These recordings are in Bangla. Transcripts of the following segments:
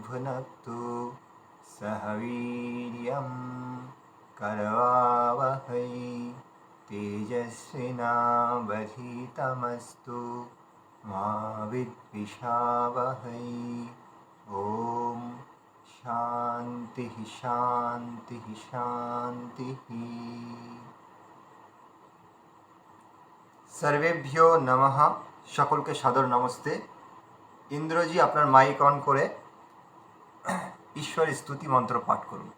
भुनक्तु सह वीर्यं करवावहै तेजस्विनावधीतमस्तु मा विद्विषावहै। ओम शांति शांति शांति। सर्वेभ्यो नमः। সকলকে সাদর নমস্তে। ইন্দ্রজি আপনার মাইক অন করে ঈশ্বর স্তুতি মন্ত্র পাঠ করুন।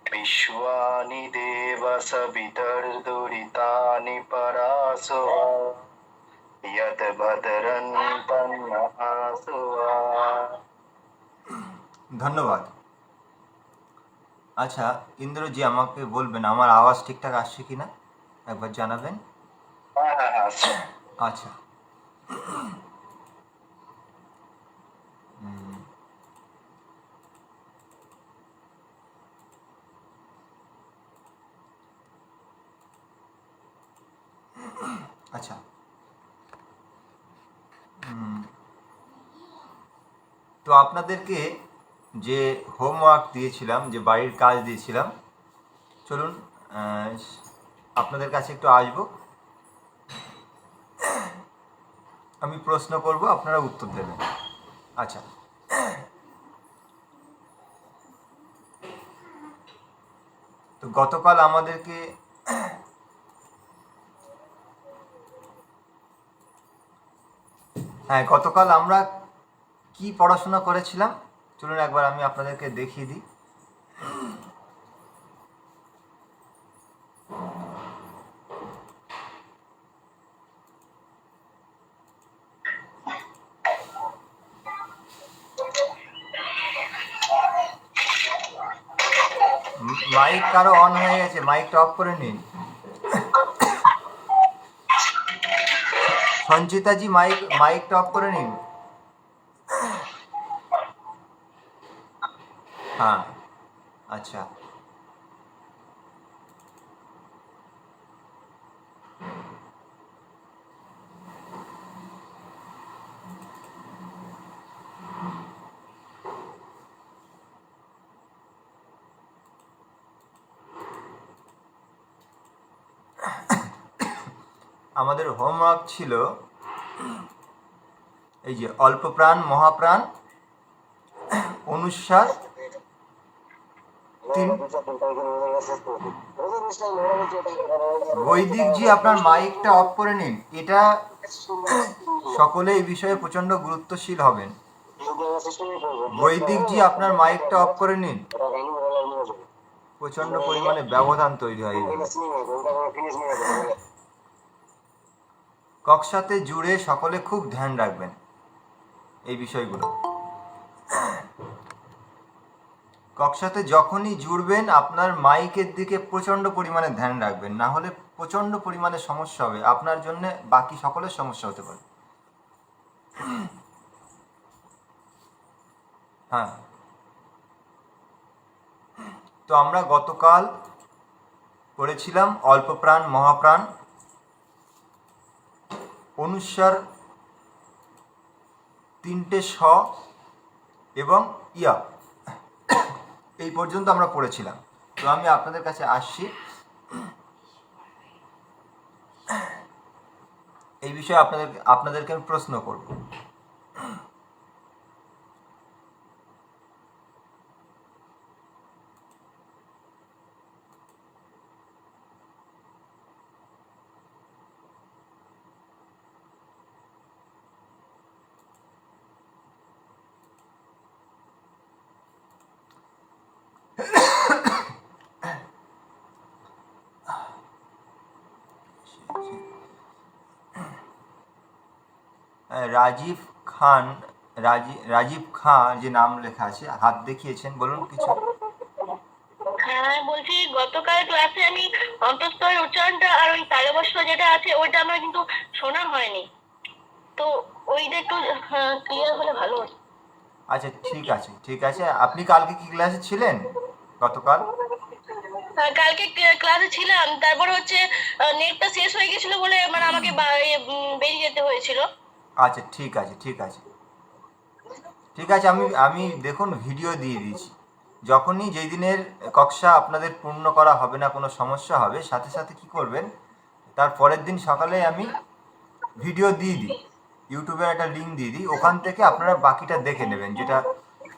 विश्वानि देव सवितर्दुरितानि परासो यत् भद्रन्तन्नहासो। ধন্যবাদ। আচ্ছা ইন্দ্রজি আমাকে বলবেন আমার আওয়াজ ঠিকঠাক আসছে কিনা একবার জানাবেন। আচ্ছা আচ্ছা তো আপনাদেরকে যে হোমওয়ার্ক দিয়েছিলাম, যে বাড়ির কাজ দিয়েছিলাম, চলুন আপনাদের কাছে একটু আসবো, আমি প্রশ্ন করব, আপনারা উত্তর দেবেন। আচ্ছা তো গতকাল আমাদেরকে গতকাল আমরা কি পড়াশোনা করেছিলাম চলুন একবার আমি আপনাদেরকে দেখিয়ে দিই। মাইক কারো অন হয়ে গেছে, মাইকটা অফ করে নিন। সঞ্চিতাজি মাইকটা অফ করে নিন। হ্যাঁ আচ্ছা আমাদের হোমওয়ার্ক ছিল এই যে অল্প প্রাণ মহাপ্রাণ অনুস্বার বৈদিক জি আপনার মাইকটা অফ করে নিন, এটা সকলে এই বিষয়ে প্রচন্ড গুরুত্বশীল হবেন। বৈদিক জি আপনার মাইকটা অফ করে নিন, প্রচন্ড পরিমাণে ব্যবধান তৈরি হয়। কক্ষাতে জুড়ে সকলে খুব ধ্যান রাখবেন এই বিষয়গুলো। কক্ষাতে যখনই জুড়বেন আপনার মাইকের দিকে প্রচন্ড পরিমাণে ধ্যান রাখবেন, না হলে প্রচন্ড পরিমাণে সমস্যা হবে, আপনার জন্য বাকি সকলের সমস্যা হতে পারে। হ্যাঁ তো আমরা গতকাল করেছিলাম অল্প প্রাণ মহাপ্রাণ অনুস্বার তিনটে স এবং ইয়া, এই পর্যন্ত আমরা পড়েছিলাম। তো আমি আপনাদের কাছে আসছি, এই বিষয়ে আপনাদেরকে আমি প্রশ্ন করব। রাজীব খান যে নাম লেখা আছে, হাত দেখিয়েছেন, বলুন কিছু। হ্যাঁ বলছি গতকাল ক্লাসে আমি অন্তঃস্থলের উচ্চারণটা আর ওই তালবস্য যেটা আছে ওইটা আমার কিন্তু শোনা হয়নি, তো ওইটা একটু ক্লিয়ার হলে ভালো হতো। আচ্ছা ঠিক আছে। আপনি কালকে কি ক্লাসে ছিলেন গতকাল? কালকে ক্লাসে ছিলাম, তারপর হচ্ছে নেটটা শেষ হয়ে গেছিল বলে মানে আমাকে বেরিয়ে যেতে হয়েছিল। আচ্ছা ঠিক আছে ঠিক আছে ঠিক আছে, আমি আমি দেখুন ভিডিও দিয়ে দিয়েছি। যখনই যেই দিনের কক্ষা আপনাদের পূর্ণ করা হবে না, কোনো সমস্যা হবে, সাথে সাথে কি করবেন, তার পরের দিন সকালে আমি ভিডিও দিয়ে দিই, ইউটিউবের একটা লিঙ্ক দিয়ে দিই, ওখান থেকে আপনারা বাকিটা দেখে নেবেন। যেটা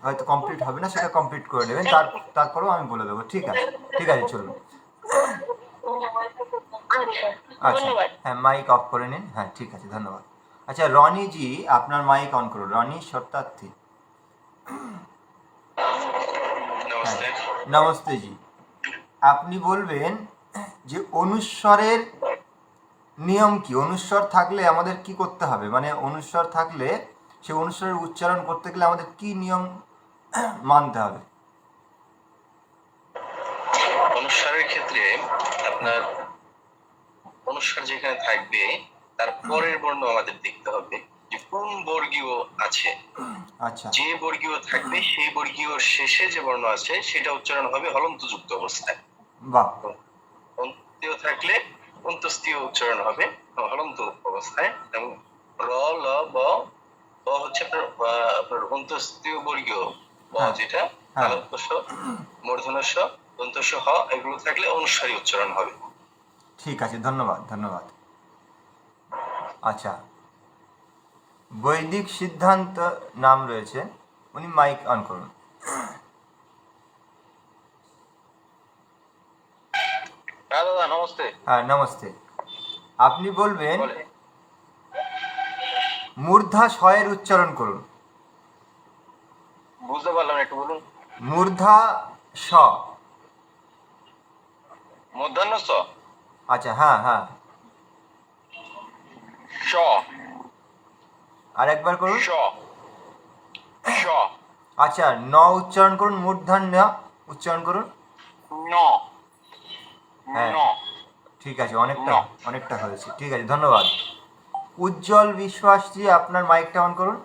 হয়তো কমপ্লিট হবে না সেটা কমপ্লিট করে নেবেন, তারপরেও আমি বলে দেবো। ঠিক আছে ঠিক আছে, চলুন। আচ্ছা, আচ্ছা, ধন্যবাদ। হ্যাঁ মাইক অফ করে নিন। হ্যাঁ ঠিক আছে, ধন্যবাদ। আচ্ছা রনিজি, আপনার মাইক অন করুন। রনি সত্যার্থী। নমস্তে। নমস্তে জি। আপনি বলবেন যে অনুস্বরের নিয়ম কি, অনুস্বর থাকলে আমাদের কি করতে হবে, মানে অনুস্বর থাকলে সে অনুস্বরের উচ্চারণ করতে গেলে আমাদের কি নিয়ম মানতে হবে? অনুস্বারের ক্ষেত্রে আপনার অনুস্বার যেখানে থাকবে তার পরের বর্ণ আমাদের দেখতে হবে যে কোন বর্গীয় আছে। আচ্ছা যে বর্গীয় থাকবে সেই বর্গীয় শেষে যে বর্ণ আছে সেটা উচ্চারণ হবে হলন্তযুক্ত অবস্থায়। বাহ, অন্ত্যেও থাকলে অন্তস্তীয় উচ্চারণ হবে হলন্ত অবস্থায়। এবং র ল ব, ব হচ্ছে আপনার অন্তস্তীয় বর্গীয় ব, হ্যাঁ, যেটা হ্যাঁ। তালব্যস্ব, মূর্ধন্যস্ব, দন্তস্ব হ, এগুলো থাকলে অনুস্বারী উচ্চারণ হবে। ঠিক আছে, ধন্যবাদ ধন্যবাদ। আচ্ছা, বৈদিক সিদ্ধান্ত নাম রয়েছে, উনি মাইক অন করুন। হ্যাঁ দাদা নমস্তে। হ্যাঁ নমস্তে। আপনি বলবেন বলে মূর্ধা শয়ের উচ্চারণ করুন। বুঝতে পারলাম না, একটু বলুন। মূর্ধা স। মধ্যাহ্ন স, আচ্ছা, হ্যাঁ হ্যাঁ, স, আর একবার করুন। স, স, আচ্ছা, ন উচ্চারণ করুন, মূর্ধান্য উচ্চারণ করুন। ন, হ্যাঁ ন, ঠিক আছে, অনেকটা ন। অনেকটা হয়েছে। ঠিক আছে, ধন্যবাদ। উজ্জ্বল বিশ্বাসজি, আপনার মাইকটা অন করুন।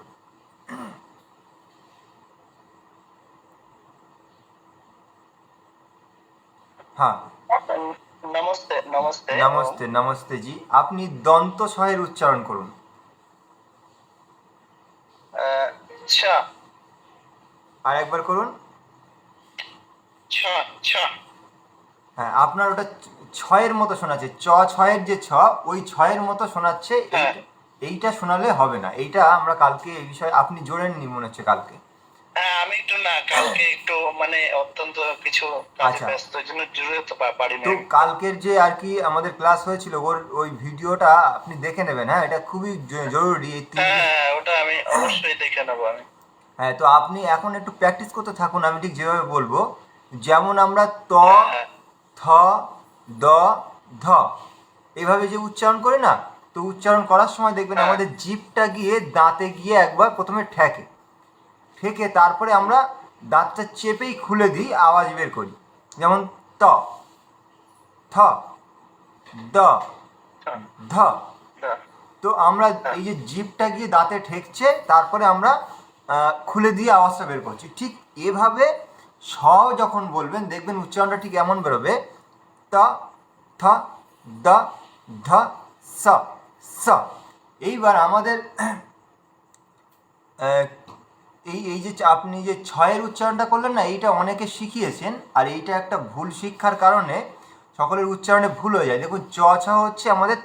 হ্যাঁ, নমস্তে নমস্তে। নমস্তে নমস্তে জি। আপনি দন্ত স্বয়ের উচ্চারণ করুন। ছ, আর একবার করুন। ছ, ছ, হ্যাঁ, আপনার ওটা ছয়ের মতো শোনাচ্ছে, ছয়ের যে ওই ছয়ের মতো শোনাচ্ছে। হ্যাঁ। এইটা শোনালে হবে না। এইটা আমরা কালকে এই বিষয়ে আপনি জোড়েননি মনে হচ্ছে কালকে। হ্যাঁ আমি একটু না, কালকে একটু মানে অত্যন্ত কিছু কাজে আচ্ছা। ব্যস্ত, এর জন্য জুড়ে তো পারিনি। তো কালকের যে আর কি আমাদের ক্লাস হয়েছিল, ওই ভিডিওটা আপনি দেখে নেবেন। হ্যাঁ, এটা খুবই জরুরি। এই হ্যাঁ ওটা আমি অবশ্যই দেখে নেবো আমি। হ্যাঁ, তো আপনি এখন একটু প্র্যাকটিস করতে থাকুন, আমি ঠিক যেভাবে বলবো। যেমন আমরা ত, হ্যাঁ, থ, দ, ধ এইভাবে যে উচ্চারণ করি না, তো উচ্চারণ করার সময় দেখবেন হ্যাঁ। আমাদের জিভটা গিয়ে দাঁতে গিয়ে একবার প্রথমে ঠেকে তারপরে আমরা দাঁতটা চেপেই খুলে দিই, আওয়াজ বের করি। যেমন ত, থ, দ, ধ। হ্যাঁ, তো আমরা এই যে জিভটা গিয়ে দাঁতে ঠেকছে, তারপরে আমরা খুলে দিয়ে আওয়াজটা বের করছি। ঠিক এভাবে স যখন বলবেন দেখবেন উচ্চারণটা ঠিক এমন বেরোবে, ত, থ, দ, ধ, স, স। এইবার আমাদের এই এই যে আপনি যে ছয়ের উচ্চারণটা করলেন না, এইটা অনেকে শিখিয়েছেন, আর এইটা একটা ভুল শিক্ষার কারণে সকলের উচ্চারণে ভুল হয়ে যায়। দেখুন, ছ হচ্ছে আমাদের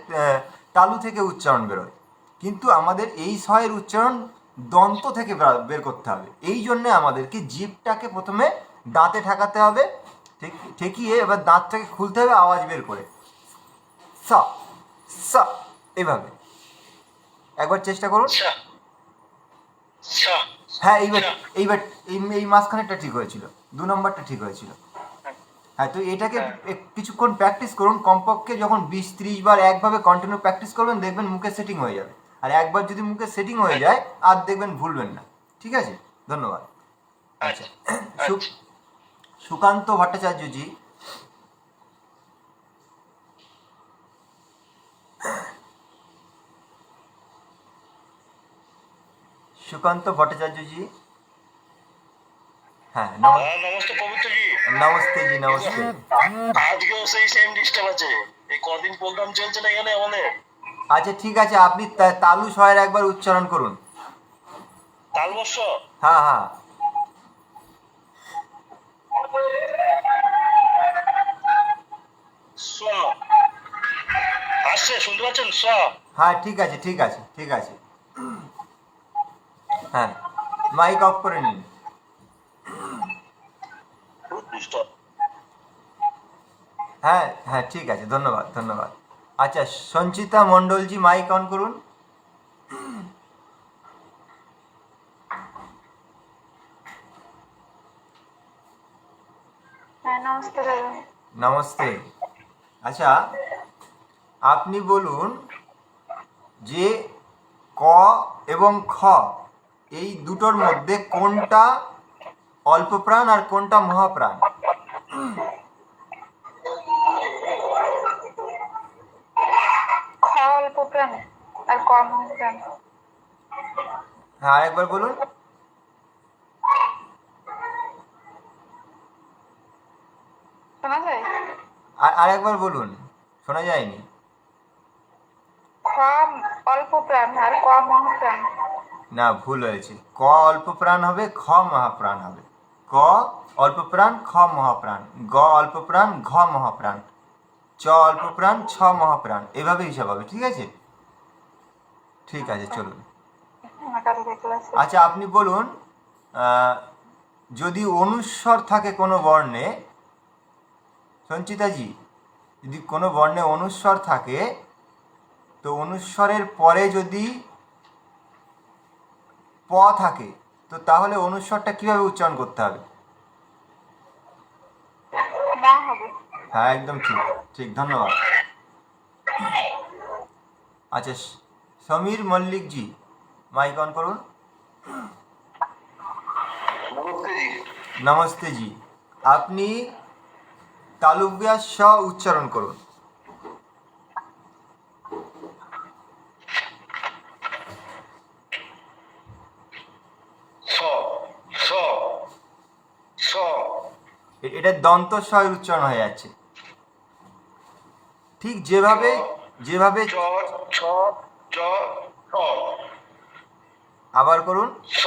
তালু থেকে উচ্চারণ বেরোয়, কিন্তু আমাদের এই ছয়ের উচ্চারণ দন্ত থেকে বের করতে হবে। এই জন্যে আমাদেরকে জিভটাকে প্রথমে দাঁতে ঠেকাতে হবে, ঠেকিয়ে এবার দাঁতটাকে খুলতে হবে আওয়াজ বের করে, স, স, এভাবে। একবার চেষ্টা করুন। ছ, ছ, হ্যাঁ, এইবার এইবার এই মাঝখানেরটা ঠিক হয়েছিল, 2 নম্বরটা ঠিক হয়েছিল। হ্যাঁ, তো এটাকে কিছুক্ষণ প্র্যাকটিস করুন, কমপক্ষে যখন 20-30 বার একভাবে কন্টিনিউ প্র্যাকটিস করবেন, দেখবেন মুখে সেটিং হয়ে যাবে। আর একবার যদি মুখে সেটিং হয়ে যায়, আর দেখবেন ভুলবেন না। ঠিক আছে, ধন্যবাদ। আচ্ছা, সুকান্ত ভট্টাচার্যজি, সুকান্ত ভট্টাচার্যজি। হ্যাঁ নমস্তে পবিত্র জি। নমস্তে জি, নমস্তে। আজকেও সেই সেম ডিস্টার্ব আছে। এই কদিন প্রোগ্রাম চলছে না এখানে আমাদের। আচ্ছা ঠিক আছে, আপনি তালু স্বয়ের একবার উচ্চারণ করুন। তালবস্য হ্যাঁ হ্যাঁ স আসছে, শুনতে পাচ্ছেন? স হ্যাঁ, ঠিক আছে ঠিক আছে ঠিক আছে। হ্যাঁ, মাইক অফ করে নিন। ডিস্টার্ব। হ্যাঁ হ্যাঁ, ঠিক আছে, ধন্যবাদ ধন্যবাদ। আচ্ছা, সঞ্চিতা মণ্ডলজি মাইক অন করুন। হ্যাঁ নমস্তে দাদা। নমস্তে। আচ্ছা, আপনি বলুন যে ক এবং খ এই দুটোর মধ্যে কোনটা অল্প প্রাণ আর কোনটা মহাপ্রাণ? খ অল্প প্রাণ আর ক মহাপ্রাণ। হ্যাঁ, আরেকবার বলুন। শোনা যায়? আরেকবার বলুন, শোনা যায়নি। খ অল্প প্রাণ আর ক মহাপ্রাণ। না, ভুল হয়েছে। ক অল্প প্রাণ হবে, খ মহাপ্রাণ হবে। ক অল্প প্রাণ, খ মহাপ্রাণ। গ অল্প প্রাণ, ঘ মহাপ্রাণ। চ অল্প প্রাণ, ছ মহাপ্রাণ। এভাবে হিসাব হবে, ঠিক আছে? ঠিক আছে, চলুন। কালকে ক্লাসে আচ্ছা, আপনি বলুন যদি অনুস্বর থাকে কোনো বর্ণে, সঞ্চিতাজি, যদি কোনো বর্ণে অনুস্বর থাকে, তো অনুস্বরের পরে যদি প থাকে, তো তাহলে অনুস্বরটা কিভাবে উচ্চারণ করতে হবে? না হবে। হ্যাঁ, একদম ঠিক ঠিক, ধন্যবাদ। আচ্ছা, সমীর মল্লিকজি মাইক অন করুন। নমস্তে জি। নমস্তে জি, আপনি তালুব্যা স উচ্চারণ করুন। স স স এটা দন্ত স্বয়ের উচ্চারণ হয়ে যাচ্ছে। ঠিক যেভাবে যেভাবে চ ছ চ ছ আবার করুন। স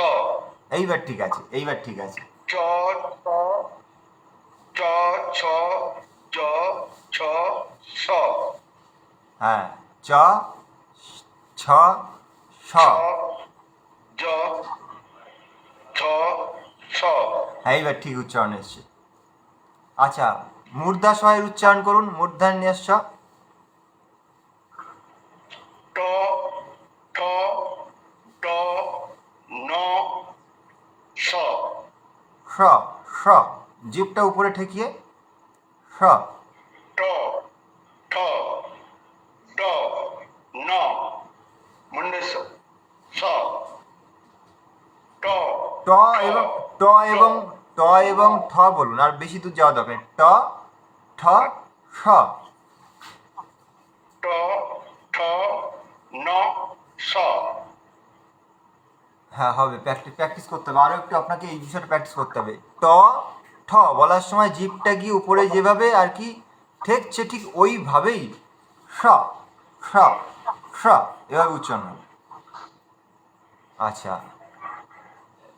এইবার ঠিক আছে, এইবার ঠিক আছে। চ ছ চ ছ জ ছ স হ্যাঁ, চ ছ স। ছ জ ছ স হ্যাঁ, এইবার ঠিক উচ্চারণ এসছে। আচ্ছা, মূর্ধা স্বয়ের উচ্চারণ করুন। মূর্ধন্য স। ট ঠ ট ন স স স, জিভটা উপরে ঠেকিয়ে স। ট ঠ ড ন মুন্ডেশ স ট ট এবং ট এবং ট এবং ঠ বলুন, আর বেশি দূর যাওয়া দরকার নেই। ট ঠ স। ট ঠ ন স হ্যাঁ, হবে, প্র্যাকটিস করতে হবে। আরও একটু আপনাকে এই বিষয়টা প্র্যাকটিস করতে হবে। ট ঠ বলার সময় জিভটা গিয়ে উপরে যেভাবে আর কি ঠেকছে, ঠিক ওইভাবেই স স স এভাবে উচ্চারণ হবে। আচ্ছা,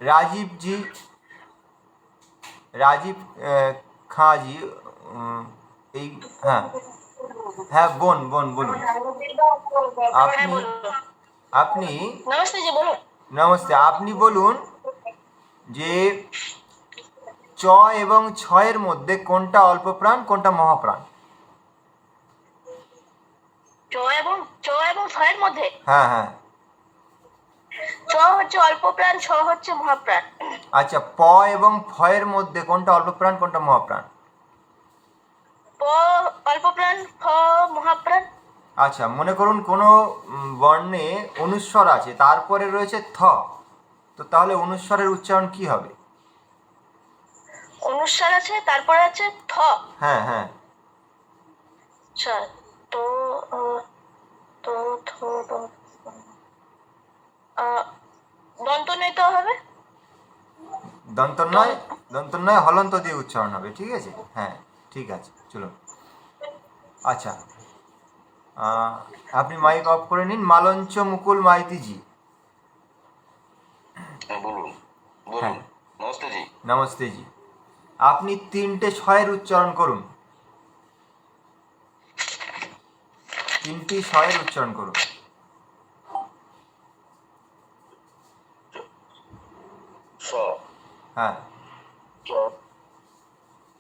রাজীবজি, রাজীব খাঁজি, এই, হ্যাঁ হ্যাঁ, বোন বোন বলুন। হ্যাঁ আপনি বলুন। আপনি নমস্তে জি, বলুন। নমস্তে, আপনি বলুন যে চ এবং ছয়ের মধ্যে কোনটা অল্প প্রাণ, কোনটা মহাপ্রাণ? চ এবং ছয়ের মধ্যে হ্যাঁ হ্যাঁ। চ হচ্ছে অল্প প্রাণ, ছ হচ্ছে মহাপ্রাণ। আচ্ছা, প এবং ফয়ের মধ্যে কোনটা অল্প প্রাণ, কোনটা মহাপ্রাণ? প অল্প প্রাণ, ফ মহাপ্রাণ। আচ্ছা, মনে করুন কোনো বর্ণে অনুস্বর আছে, তারপরে রয়েছে থ, তো তাহলে অনুস্বরের উচ্চারণ কি হবে? অনুস্বার আছে, তারপরে আছে থ। হ্যাঁ হ্যাঁ। আচ্ছা, তো তো থ তো দন্ত নেই তো হবে। দন্ত নয়, দন্ত নয় হলন্ত দিয়ে উচ্চারণ হবে, ঠিক আছে? হ্যাঁ, ঠিক আছে, চলুন। আচ্ছা, আপনি মাইক অফ করে নিন। মালঞ্চ মুকুল মাইতিজি। বলুন হ্যাঁ, বলুন। নমস্তে জি। নমস্তে জি। আপনি 3টে ছয়ের উচ্চারণ করুন। 3টি ছয়ের উচ্চারণ করুন। স হ্যাঁ, চ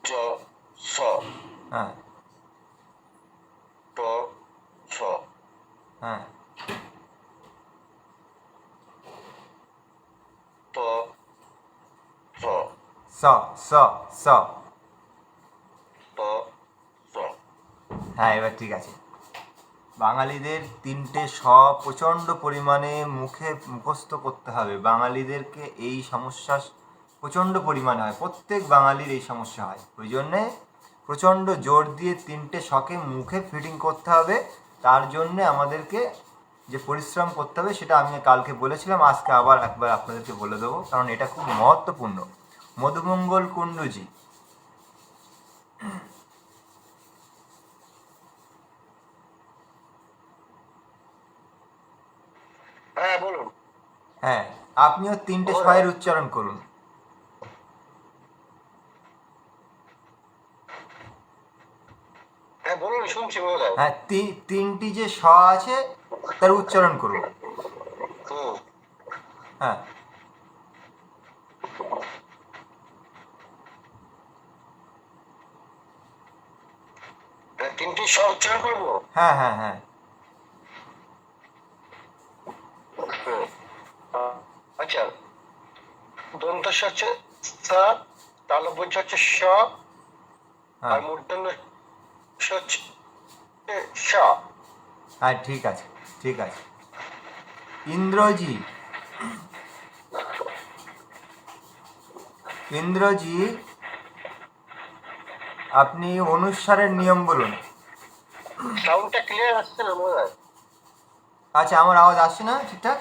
চ স হ্যাঁ, ট স হ্যাঁ, ত স স স স। ত স। হ্যাঁ, এবার ঠিক আছে। বাঙালিদের 3টে স প্রচণ্ড পরিমাণে মুখস্থ করতে হবে। বাঙালিদেরকে এই সমস্যা প্রচণ্ড পরিমাণে হয়, প্রত্যেক বাঙালির এই সমস্যা হয়। ওই জন্যে প্রচণ্ড জোর দিয়ে 3টে শকে মুখে ফিটিং করতে হবে। তার জন্যে আমাদেরকে যে পরিশ্রম করতে হবে সেটা আমি কালকে বলেছিলাম, আজকে আবার একবার আপনাদেরকে বলে দেবো, কারণ এটা খুব মহত্বপূর্ণ। মধুমঙ্গল কুণ্ডুজি। হ্যাঁ বলুন। হ্যাঁ, আপনিও 3টে ছয়ের উচ্চারণ করুন। হ্যাঁ বলুন, শুনছি, বলুন। হ্যাঁ, 3টি যে স আছে তার উচ্চারণ করুন। হুম। হ্যাঁ, তিনটি স উচ্চারণ করবো। হ্যাঁ, হ্যাঁ, হ্যাঁ, হুম। আচ্ছা, দন্ত স হচ্ছে সা, তালব্য হচ্ছে স, আর হ্যাঁ, মূর্ধন্য স হচ্ছে স। হ্যাঁ, ঠিক আছে, ঠিক আছে। ইন্দ্রজি, ইন্দ্রজি, আপনি অনুস্বারের নিয়ম বলুন। সাউন্ডটা ক্লিয়ার আসছে না মনে হয়, আচ্ছা, আমার আওয়াজ আসছে না ঠিকঠাক?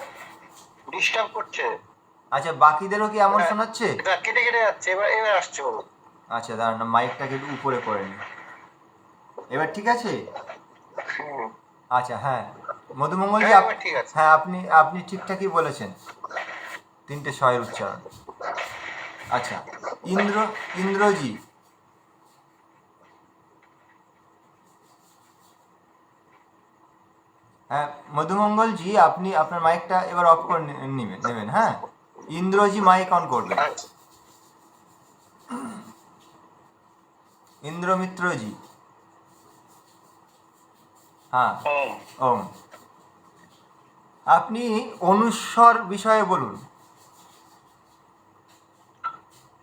ডিস্টার্ব করছে। আচ্ছা, বাকিদেরও কি এমন শোনাচ্ছে? এটা কেটে কেটে যাচ্ছে, এবার এবার আসছে বলুন। আচ্ছা, দাঁড়ান না, মাইকটাকে একটু উপরে করে নিন। এবার ঠিক আছে? হুম। আচ্ছা, হ্যাঁ, মধুমঙ্গলজি, হ্যাঁ এবার ঠিক আছে। হ্যাঁ, আপনি আপনি ঠিকঠাকই বলেছেন, 3টে ছয়ের উচ্চারণ। আচ্ছা, ইন্দ্রজি, হ্যাঁ, মধুমঙ্গলজি, আপনি আপনার মাইকটা এবার অফ করে নেবেন। হ্যাঁ, ইন্দ্রজি মাইক অন করবেন। আচ্ছা। ইন্দ্রমিত্রজি, হ্যাঁ, ওম। ওম। আপনি অনুস্বর বিষয়ে বলুন।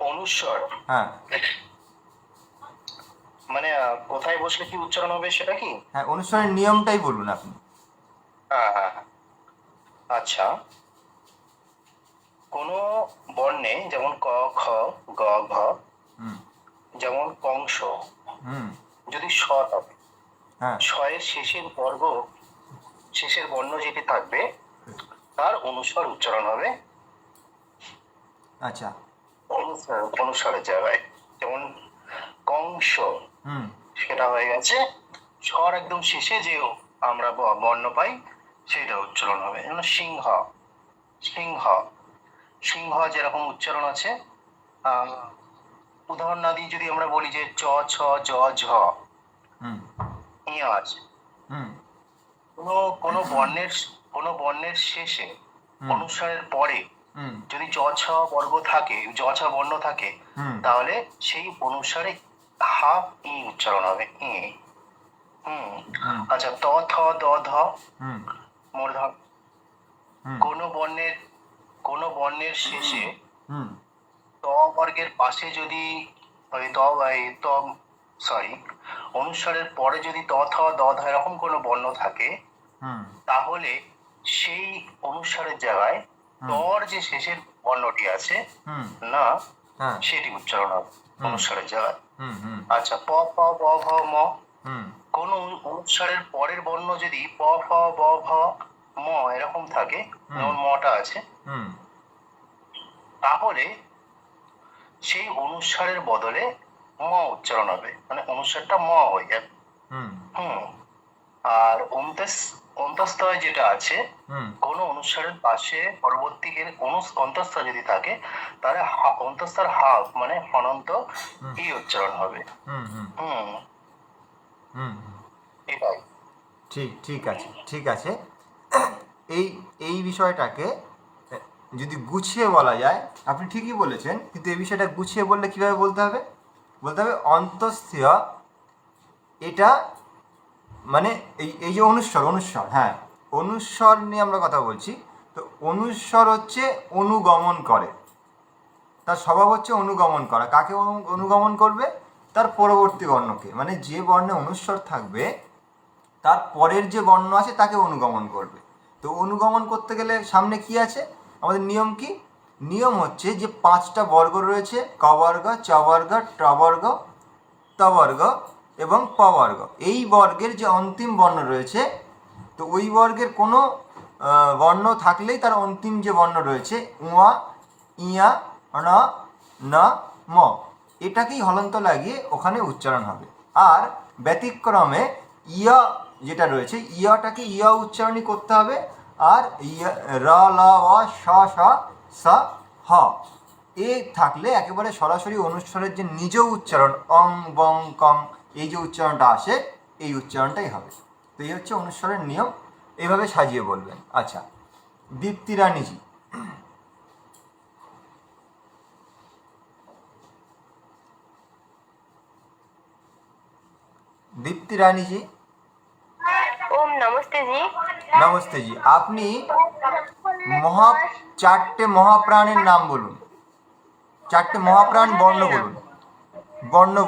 অনুস্বর হ্যাঁ, মানে কোথায় বসলে কি উচ্চারণ হবে সেটা কি? হ্যাঁ, অনুস্বরের নিয়মটাই বলুন আপনি। হ্যাঁ হ্যাঁ হ্যাঁ। আচ্ছা, কোন বর্ণে যেমন ক, খ, গ, ঘ, হুম, যেমন কংস, হুম, যদি স থাকে, হ্যাঁ, শয়ের শেষের বর্ণ যেটি থাকবে তার অনুস্বার উচ্চারণ হবে আচ্ছা, অনুস্বারের জায়গায়। যেমন কংস, হুম, সেটা হয়ে গেছে স্বর একদম শেষে যে আমরা বর্ণ পাই সেটা উচ্চারণ হবে। যেমন সিংহ, সিংহ, সিংহ যেরকম উচ্চারণ আছে। উদাহরণ না দিয়ে যদি আমরা বলি যে চ, ছ, জ, ঝ, হুম, ইয়া আছে। হুম, কোনো কোনো বর্ণের শেষে হুম, অনুস্বারের পরে হুম, যদি জ ছ বর্গ থাকে, জ ছ বর্ণ থাকে, হুম, তাহলে সেই অনুসারে হাফ ই উচ্চারণ হবে, ই। হুম। হুম, আচ্ছা, ত, থ, দ, ধ, হুম, মূর্ধন্য। হুম, কোনো বর্ণের শেষে হুম, ত বর্গের পাশে যদি ওই সরি, অনুস্বারের পরে যদি ত, থ, দ, ধ এরকম কোনো বর্ণ থাকে, হুম, তাহলে সেই অনুস্বারের জায়গায় তর যে শেষের বর্ণটি আছে হুম, না, হ্যাঁ, সেটি উচ্চারণ হবে অনুস্বারের জায়গায়। হুম, হুম, আচ্ছা, প, ফ, ব, ভ, ম, হুম, কোন অনুস্বারের পরের বর্ণ যদি প, ফ, ব, ভ, ম এরকম থাকে, যেমন মটা আছে, হুম, তাহলে সেই অনুস্বারের বদলে ম উচ্চারণ হবে, মানে অনুস্বারটা ম হয়ে যাবে। হুম হুম। আর অন্তস্তয় যেটা আছে, হুম কোনো অনুস্বারের পাশে পরবর্তী অন্তস্তয় যদি থাকে, তাহলে অন্তস্তর হাফ মানে হনন্ত ই উচ্চারণ হবে। হুম হুম হুম। হুম হুম। এটাই। ঠিক আছে, ঠিক আছে। এই এই বিষয়টাকে যদি গুছিয়ে বলা যায়, আপনি ঠিকই বলেছেন, কিন্তু এই বিষয়টা গুছিয়ে বললে কীভাবে বলতে হবে? বলতে হবে অন্তঃস্থিয়, এটা মানে এই যে অনুস্বর, হ্যাঁ, অনুস্বর নিয়ে আমরা কথা বলছি। তো অনুস্বর হচ্ছে অনুগমন করে, তার স্বভাব হচ্ছে অনুগমন করা। কাকে অনুগমন করবে? তার পরবর্তী বর্ণকে, মানে যে বর্ণে অনুস্বর থাকবে তার পরের যে বর্ণ আছে তাকে অনুগমন করবে। তো অনুগমন করতে গেলে সামনে কি আছে? আমাদের নিয়ম কি? নিয়ম হচ্ছে যে 5টা বর্গ রয়েছে, ক বর্গ, চ বর্গ, ট বর্গ, ত বর্গ এবং প বর্গ। এই বর্গের যে অন্তিম বর্ণ রয়েছে, তো ওই বর্গের কোনো বর্ণ থাকলেই তার অন্তিম যে বর্ণ রয়েছে উয়া, ইয়া, ন, ন, ম, এটাকেই হলন্ত লাগিয়ে ওখানে উচ্চারণ হবে। আর ব্যতিক্রমে ইয়া যেটা রয়েছে, ইয়াটাকে ইয়া উচ্চারণই করতে হবে। আর ইয়া, র, ল, অ, স, স, স, হ, এ থাকলে একেবারে সরাসরি অনুস্বরের যে নিজ উচ্চারণ অং, বং, কং, এই যে উচ্চারণটা আসে, এই উচ্চারণটাই হবে। তো এই হচ্ছে অনুস্বরের নিয়ম, এইভাবে সাজিয়ে বলবেন। আচ্ছা, দীপ্তি রানীজি। दीप्ति रानी जी। ओम नमस्ते जी। नमस्ते जी। আপনি মহা 4টে মহাপ্রাণের নাম বলুন। 4টে মহাপ্রাণ বর্ণ বলুন।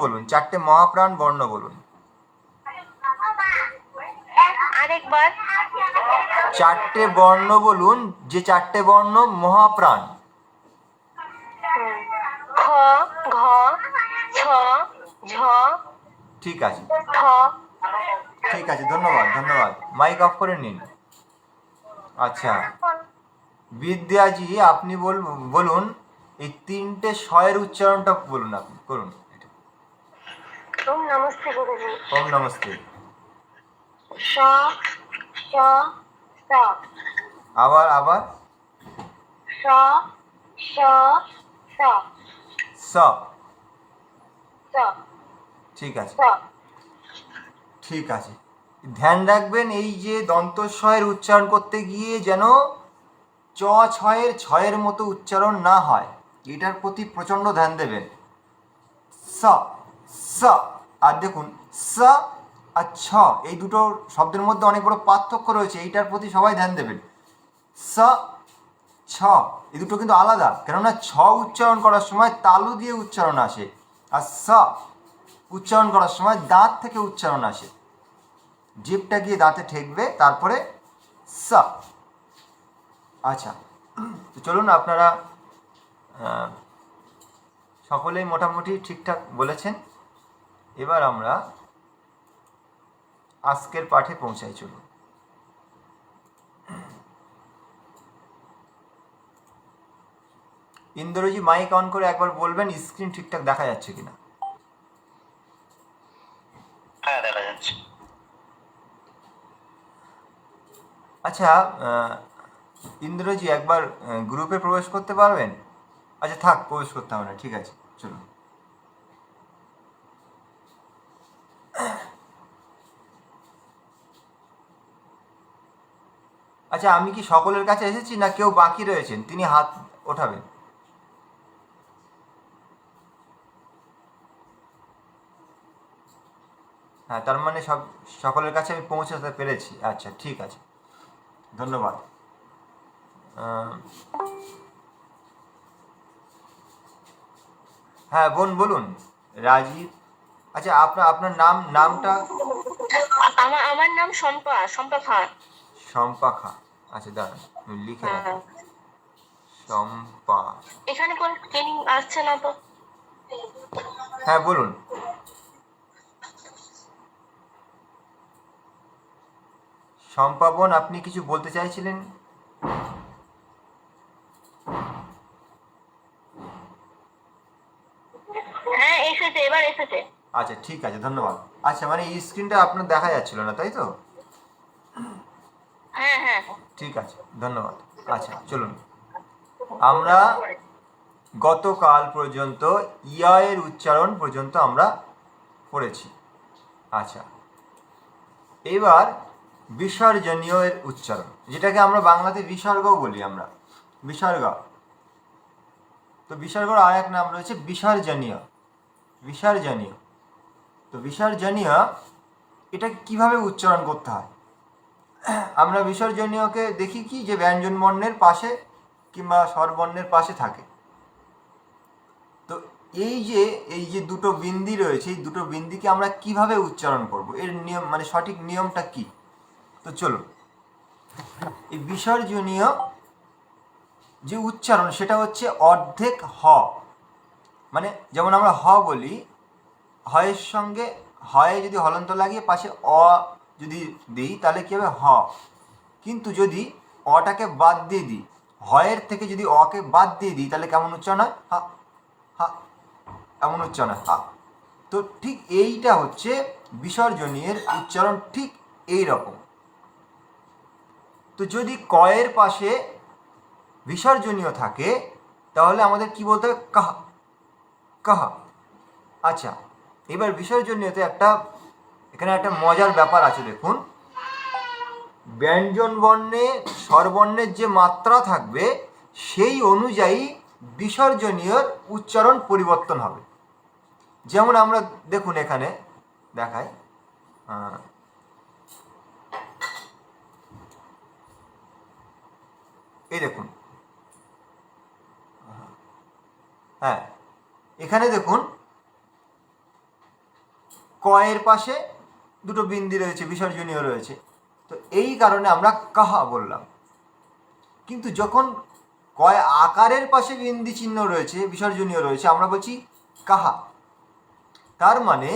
বলুন 4টে মহাপ্রাণ বর্ণ বলুন। আরেকবার। 4টে বর্ণ বলুন, যে 4টে বর্ণ মহাপ্রাণ। খ, ঘ, ছ, ঝ, ঠিক আছে, ঠ। ঠিক আছে, ধন্যবাদ ধন্যবাদ। মাইক অফ করে নিন। আচ্ছা, বিদ্যাজি, আপনি বলুন এই 3টে শয়ের উচ্চারণটা বলুন, আপনি করুন। ओम नमस्ते गुरुजी। ওম নমস্তে। স, স, স, আবার আবার। স, স, স, স। স, ঠিক আছে, স। ঠিক আছে। ধ্যান রাখবেন এই যে দন্তস্বয়ের উচ্চারণ করতে গিয়ে যেন চ ছয়ের ছয়ের মতো উচ্চারণ না হয়, এটার প্রতি প্রচণ্ড ধ্যান দেবেন। স, স। আর দেখুন, স আর ছ, এই দুটো শব্দের মধ্যে অনেক বড় পার্থক্য রয়েছে, এইটার প্রতি সবাই ধ্যান দেবেন। স, ছ, এই দুটো কিন্তু আলাদা, কেননা ছ উচ্চারণ করার সময় তালু দিয়ে উচ্চারণ আসে, আর স উচ্চারণ করার সময় দাঁত থেকে উচ্চারণ আসে। জিভটা গিয়ে দাঁতে ঠেকবে, তারপরে স। আচ্ছা, তো চলুন, আপনারা সকলেই মোটামুটি ঠিকঠাক বলেছেন। এবার আমরা আজকের পাঠে পৌঁছাই। চলুন। ইন্দ্রজি, মাইক অন করে একবার বলবেন স্ক্রিন ঠিকঠাক দেখা যাচ্ছে কিনা। হ্যাঁ, দেখা যাচ্ছে। আচ্ছা, ইন্দ্রজি একবার গ্রুপে প্রবেশ করতে পারবেন? আচ্ছা থাক, প্রবেশ করতে হবে না, ঠিক আছে, চলুন। আচ্ছা, আমি কি সকলের কাছে এসেছি, না কেউ বাকি রয়েছেন তিনি হাত ওঠাবেন? হ্যাঁ, তার মানে সকলের কাছে আমি পৌঁছাতে পেরেছি। আচ্ছা, ঠিক আছে, ধন্যবাদ। হ্যাঁ, বলুন রাজীব। আচ্ছা, আপনার নামটা? আমার নাম শম্পা, শম্পা খান। শম্পা খা। আচ্ছা, দাঁড়ান আমি লিখে রাখি। শম্পা। এখানে কোন ট্রেনিং আসছে না তো? হ্যাঁ, বলুন। শম্পাবন, আপনি কিছু বলতে চাইছিলেন? হ্যাঁ এসেছে, এবার এসেছে। আচ্ছা ঠিক আছে, ধন্যবাদ। আচ্ছা মানে এই স্ক্রিনটা আপনার দেখা যাচ্ছিল না, তাই তো? হ্যাঁ হ্যাঁ। ঠিক আছে, ধন্যবাদ। আচ্ছা চলুন, আমরা গতকাল পর্যন্ত ইয়া এর উচ্চারণ পর্যন্ত আমরা পড়েছি। আচ্ছা, এবার বিসর্জনীয় এর উচ্চারণ, যেটাকে আমরা বাংলাতে বিসর্গও বলি আমরা, বিসর্গ। তো বিসর্গর আর এক নাম রয়েছে বিসর্জনীয়। বিসর্জনীয়, তো বিসর্জনীয় এটা কিভাবে উচ্চারণ করতে হয়? আমরা বিসর্জনীয়কে দেখি কি, যে ব্যঞ্জন বর্ণের পাশে কিংবা স্বরবর্ণের পাশে থাকে। তো এই যে দুটো বিন্দি রয়েছে, এই দুটো বিন্দিকে আমরা কিভাবে উচ্চারণ করব, এর নিয়ম মানে সঠিক নিয়মটা কি? তো চলুন, এই বিসর্জনীয় যে উচ্চারণ সেটা হচ্ছে অর্ধেক হ। মানে যেমন আমরা হ বলি, হয়ের সঙ্গে হয়ে যদি হলন্ত লাগিয়ে পাশে অ যদি দিই তাহলে কী হবে? হ। কিন্তু যদি অটাকে বাদ দিয়ে দিই, হয়ের থেকে যদি অকে বাদ দিয়ে দিই তাহলে কেমন উচ্চারণ হয়? হা হা, এমন উচ্চারণ হয় হা। তো ঠিক এইটা হচ্ছে বিসর্জনীয়ের উচ্চারণ, ঠিক এই রকম। তো যদি কয়ের পাশে বিসর্জনীয় থাকে তাহলে আমাদের কি বলতে হবে? কাহা, কাহা। আচ্ছা, এবার বিসর্জনীয়তে এখানে একটা মজার ব্যাপার আছে। দেখুন, ব্যঞ্জন বর্ণে স্বরবর্ণের যে মাত্রা থাকবে সেই অনুযায়ী বিসর্জনীয়র উচ্চারণ পরিবর্তন হবে। যেমন আমরা দেখুন এখানে দেখাই, এই দেখুন, হ্যাঁ এখানে দেখুন কয়ের পাশে দুটো বিন্দি রয়েছে, বিসর্জনীয় রয়েছে, তো এই কারণে আমরা কাহা বললাম। কিন্তু যখন কয় আকারের পাশে বিন্দি চিহ্ন রয়েছে, বিসর্জনীয় রয়েছে, আমরা বলছি কাহা। তার মানে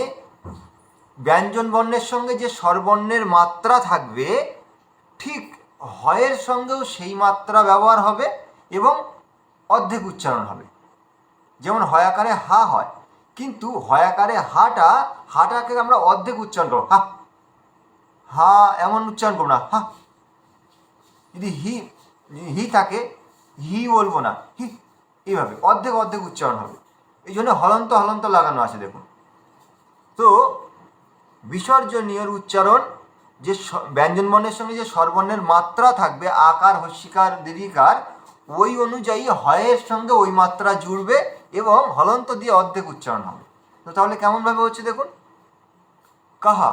ব্যঞ্জন বর্ণের সঙ্গে যে স্বরবর্ণের মাত্রা থাকবে ঠিক হয়ের সঙ্গেও সেই মাত্রা ব্যবহার হবে এবং অর্ধেক উচ্চারণ হবে। যেমন হয়াকারে হা হয়, কিন্তু হয়াকারে হাটাকে আমরা অর্ধেক উচ্চারণ করবো, হা হা এমন উচ্চারণ করবো না, হা। যদি হি থাকে, হি বলবো না, হি, এইভাবে অর্ধেক অর্ধেক উচ্চারণ হবে। এই জন্য হলন্ত হলন্ত লাগানো আছে দেখুন। তো বিসর্জনীয়র উচ্চারণ যে ব্যঞ্জন বর্ণের সঙ্গে যে স্বরবর্ণের মাত্রা থাকবে, আকার, হস্যিকার, দীর্ঘিকার, ওই অনুযায়ী হয়ের সঙ্গে ওই মাত্রা জুড়বে এবং হলন্ত দিয়ে অর্ধেক উচ্চারণ হবে। তো তাহলে কেমনভাবে হচ্ছে দেখুন, কাহা,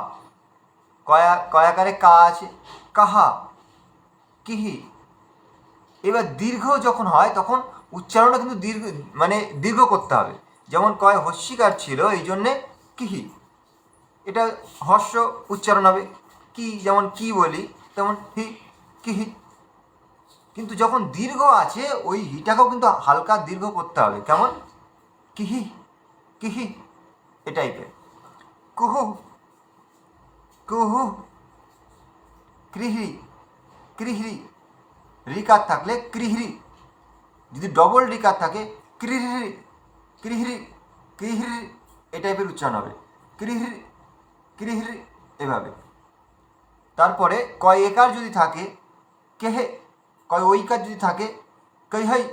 কয়াকারে কা আছে, কাহা, কিহি। এবার দীর্ঘ যখন হয় তখন উচ্চারণটা কিন্তু দীর্ঘ করতে হবে। যেমন কয় হস্যিকার ছিল, এই জন্যে কিহি, এটা হর্ষ উচ্চারণ হবে। কি, যেমন কি বলি তেমন হি, কিহি। কিন্তু যখন দীর্ঘ আছে ওই হিটাকেও কিন্তু হালকা দীর্ঘ করতে হবে। কেমন? কিহি, কিহি, এ টাইপের। কুহু, কুহু, কৃহি, কৃহি। রিকার থাকলে কৃহি, যদি ডবল রিকার থাকে কৃহি, কৃহি, কৃহি, এ টাইপের উচ্চারণ হবে। কৃহি, কৃহি, এভাবে। তারপরে কয় একার যদি থাকে কেহে, কয় ঐকার যদি থাকে কৈহৈ,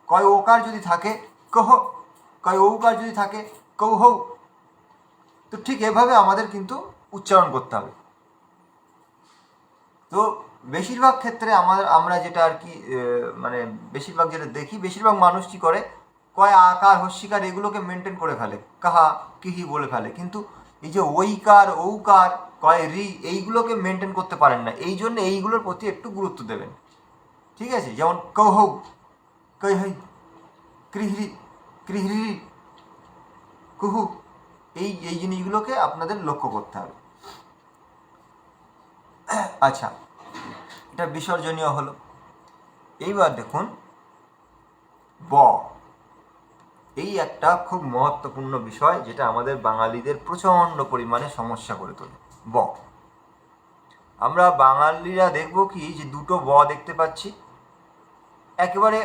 কয় ওকার যদি থাকে কহ, কয় ঔকার যদি থাকে কৌহৌ। তো ঠিক এভাবে আমাদের কিন্তু উচ্চারণ করতে হবে। তো বেশিরভাগ ক্ষেত্রে আমরা যেটা আর কি মানে বেশিরভাগ যেটা দেখি, বেশিরভাগ মানুষ কী করে, কয় আকার, হস্যিকার এগুলোকে মেনটেন করে ফেলে, কাহা, কিহি বলে ফেলে। কিন্তু এই যে ঐকার, ঔকার, কয় রি, এইগুলোকে মেনটেন করতে পারেন না। এই জন্য এইগুলোর প্রতি একটু গুরুত্ব দেবেন, ঠিক আছে? যেমন কৌহৌ, কৈহৈ, কৃহি, কৃহি, কুহু, এই জিনিসগুলোকে আপনাদের লক্ষ্য করতে হবে। আচ্ছা, এটা বিসর্জনীয় হলো। এইবার দেখুন ব, এই একটা খুব মহত্বপূর্ণ বিষয় যেটা আমাদের বাঙালিদের প্রচণ্ড পরিমাণে সমস্যা করে তোলে। ব, আমরা বাঙালিরা দেখব কি, যে দুটো ব দেখতে পাচ্ছি, একেবারে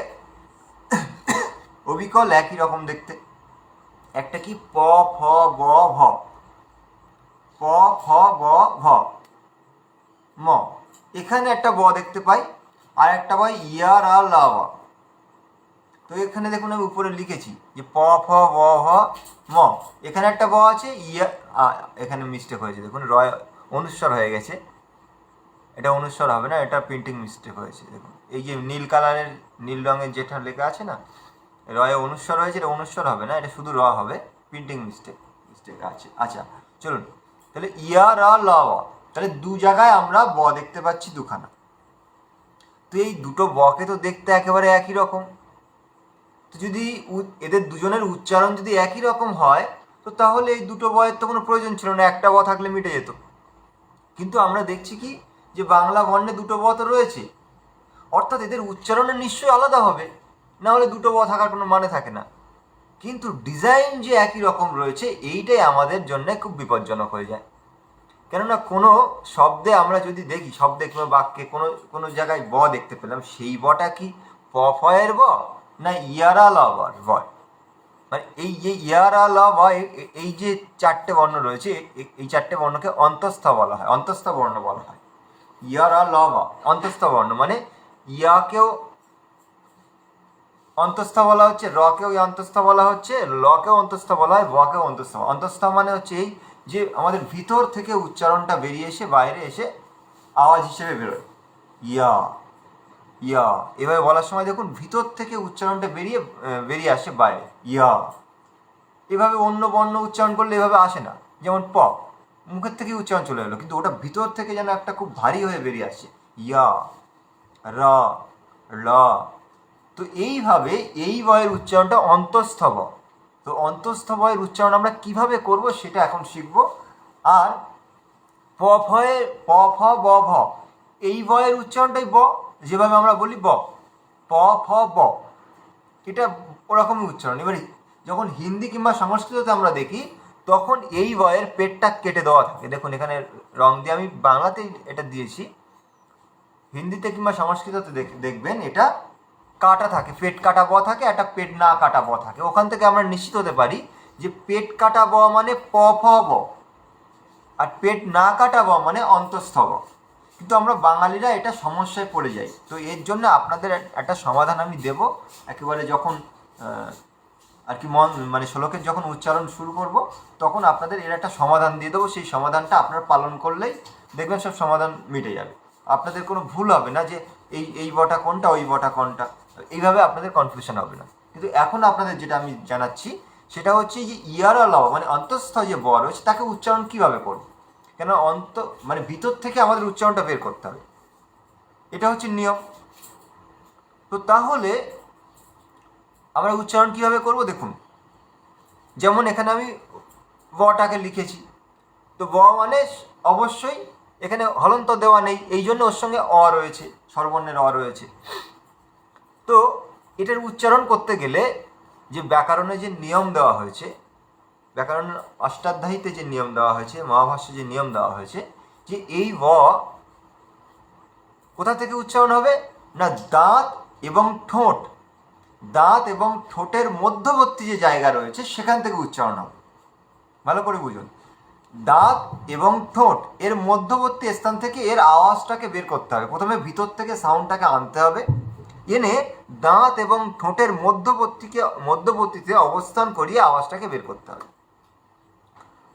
অবিকল একই রকম দেখতে, একটা কি প ফ ব ভ, প ফ ব ভ, ম। এখানে একটা ব দেখতে পাই, আর একটা পাই ইয়া রা লা বা। তো এখানে দেখুন আমি উপরে লিখেছি যে প ফ ব ভ ম, এখানে একটা ব আছে, ইয়া এখানে মিস্টেক হয়েছে, দেখুন রয় অনুস্বর হয়ে গেছে, এটা অনুস্বর হবে না, এটা প্রিন্টিং মিস্টেক হয়েছে। দেখুন এই যে নীল কালারের, নীল রঙের যেটা লেখা আছে না, রয়ে অনুস্বর হয়েছে, এটা অনুস্বর হবে না, এটা শুধু র হবে, প্রিন্টিং মিস্টেক আছে। আচ্ছা চলুন, তাহলে ইয়া রা লা বা, তাহলে দু জায়গায় আমরা ব দেখতে পাচ্ছি দুখানা। তো এই দুটো বকে তো দেখতে একেবারে একই রকম, তো যদি এদের দুজনের উচ্চারণ যদি একই রকম হয়, তো তাহলে এই দুটো বয়ের তো কোনো প্রয়োজন ছিল না, একটা ব থাকলে মিটে যেত। কিন্তু আমরা দেখছি কি যে বাংলা বর্ণে দুটো ব তো রয়েছে, অর্থাৎ এদের উচ্চারণে নিশ্চয়ই আলাদা হবে, না হলে দুটো ব থাকার কোনো মানে থাকে না। কিন্তু ডিজাইন যে একই রকম রয়েছে, এইটাই আমাদের জন্য খুব বিপজ্জনক হয়ে যায়। কেননা কোনো শব্দে আমরা যদি দেখি, শব্দে কিংবা বাক্যে কোনো জায়গায় ব দেখতে পেলাম, সেই বটা কি প ফ এর ব না ইয়ারা ল ব, মানে এই যে ইয়ারা ল ব, এই যে চারটে বর্ণ রয়েছে, এই চারটে বর্ণকে অন্তঃস্থ বলা হয়, অন্তঃস্থ বর্ণ বলা হয়। ইয়ারা ল ব অন্তঃস্থ বর্ণ, মানে ইয়াকেও অন্তঃস্থ বলা হচ্ছে, রকেও অন্তঃস্থ বলা হচ্ছে, লকেও অন্তঃস্থ বলা হয়, বকেও অন্তঃস্থ। অন্তঃস্থ মানে হচ্ছে এই যে আমাদের ভিতর থেকে উচ্চারণটা বেরিয়ে এসে বাইরে এসে আওয়াজ হিসেবে বেরোয়, ইয়া ইয়া। এভাবে বলার সময় দেখুন ভিতর থেকে উচ্চারণটা বেরিয়ে আসে বাইরে, ইয়া। এভাবে অন্য বর্ণ উচ্চারণ করলে এভাবে আসে না, যেমন প মুখের থেকে উচ্চারণ চলে এলো, কিন্তু ওটা ভিতর থেকে যেন একটা খুব ভারী হয়ে বেরিয়ে আসছে, ইয়া র ল। তো এইভাবে এই বয়ের উচ্চারণটা অন্তঃস্থ ব। তো অন্তঃস্থ বয়ের উচ্চারণ আমরা কিভাবে করব সেটা এখন শিখব। আর প ফ ব ভ, এই বয়ের উচ্চারণটাই ব, যেভাবে আমরা বলি ব, প ফ ব, এটা ওরকমই উচ্চারণ। এবারে যখন হিন্দি কিংবা সংস্কৃততে আমরা দেখি, তখন এই বয়ের পেটটা কেটে দেওয়া থাকে। দেখুন এখানে রং দিয়ে আমি বাংলাতেই এটা দিয়েছি, হিন্দিতে কিংবা সংস্কৃততে দেখবেন এটা কাটা থাকে, পেট কাটা ব থাকে, একটা পেট না কাটা ব থাকে। ওখান থেকে আমরা নিশ্চিত হতে পারি যে পেট কাটা ব মানে প ফ ব, আর পেট না কাটা ব মানে অন্তঃস্থ ব। কিন্তু আমরা বাঙালিরা এটা সমস্যায় পড়ে যাই। তো এর জন্য আপনাদের একটা সমাধান আমি দেব, একেবারে যখন আর কি মানে শ্লোকের যখন উচ্চারণ শুরু করব, তখন আপনাদের এর একটা সমাধান দিয়ে দেবো। সেই সমাধানটা আপনারা পালন করলেই দেখবেন সব সমাধান মিটে যাবে, আপনাদের কোনো ভুল হবে না যে এই বটা কোনটা ওই বটা কোনটা, এইভাবে আপনাদের কনফিউশন হবে না। কিন্তু এখন আপনাদের যেটা আমি জানাচ্ছি সেটা হচ্ছে যে ইয়ারা ল মানে অন্তঃস্থ যে ব রয়েছে, তাকে উচ্চারণ কীভাবে করব, কেন মানে ভিতর থেকে আমাদের উচ্চারণটা বের করতে হবে, এটা হচ্ছে নিয়ম। তো তাহলে আমরা উচ্চারণ কীভাবে করব দেখুন, যেমন এখানে আমি বটাকে লিখেছি, তো ব মানে অবশ্যই এখানে হলন্ত দেওয়া নেই, এই জন্য ওর সঙ্গে অ রয়েছে, স্বরবর্ণের অ রয়েছে। তো এটার উচ্চারণ করতে গেলে যে ব্যাকরণে যে নিয়ম দেওয়া হয়েছে, ব্যাকরণ অষ্টাধ্যায়ীতে যে নিয়ম দেওয়া হয়েছে, মহাভাষ্যে যে নিয়ম দেওয়া হয়েছে, যে এই ব কোথা থেকে উচ্চারণ হবে না, দাঁত এবং ঠোঁট, দাঁত এবং ঠোঁটের মধ্যবর্তী যে জায়গা রয়েছে সেখান থেকে উচ্চারণ হবে। ভালো করে বুঝুন, দাঁত এবং ঠোঁট এর মধ্যবর্তী স্থান থেকে এর আওয়াজটাকে বের করতে হবে। প্রথমে ভিতর থেকে সাউন্ডটাকে আনতে হবে, এনে দাঁত এবং ঠোঁটের মধ্যবর্তীতে অবস্থান করিয়ে আওয়াজটাকে বের করতে হবে।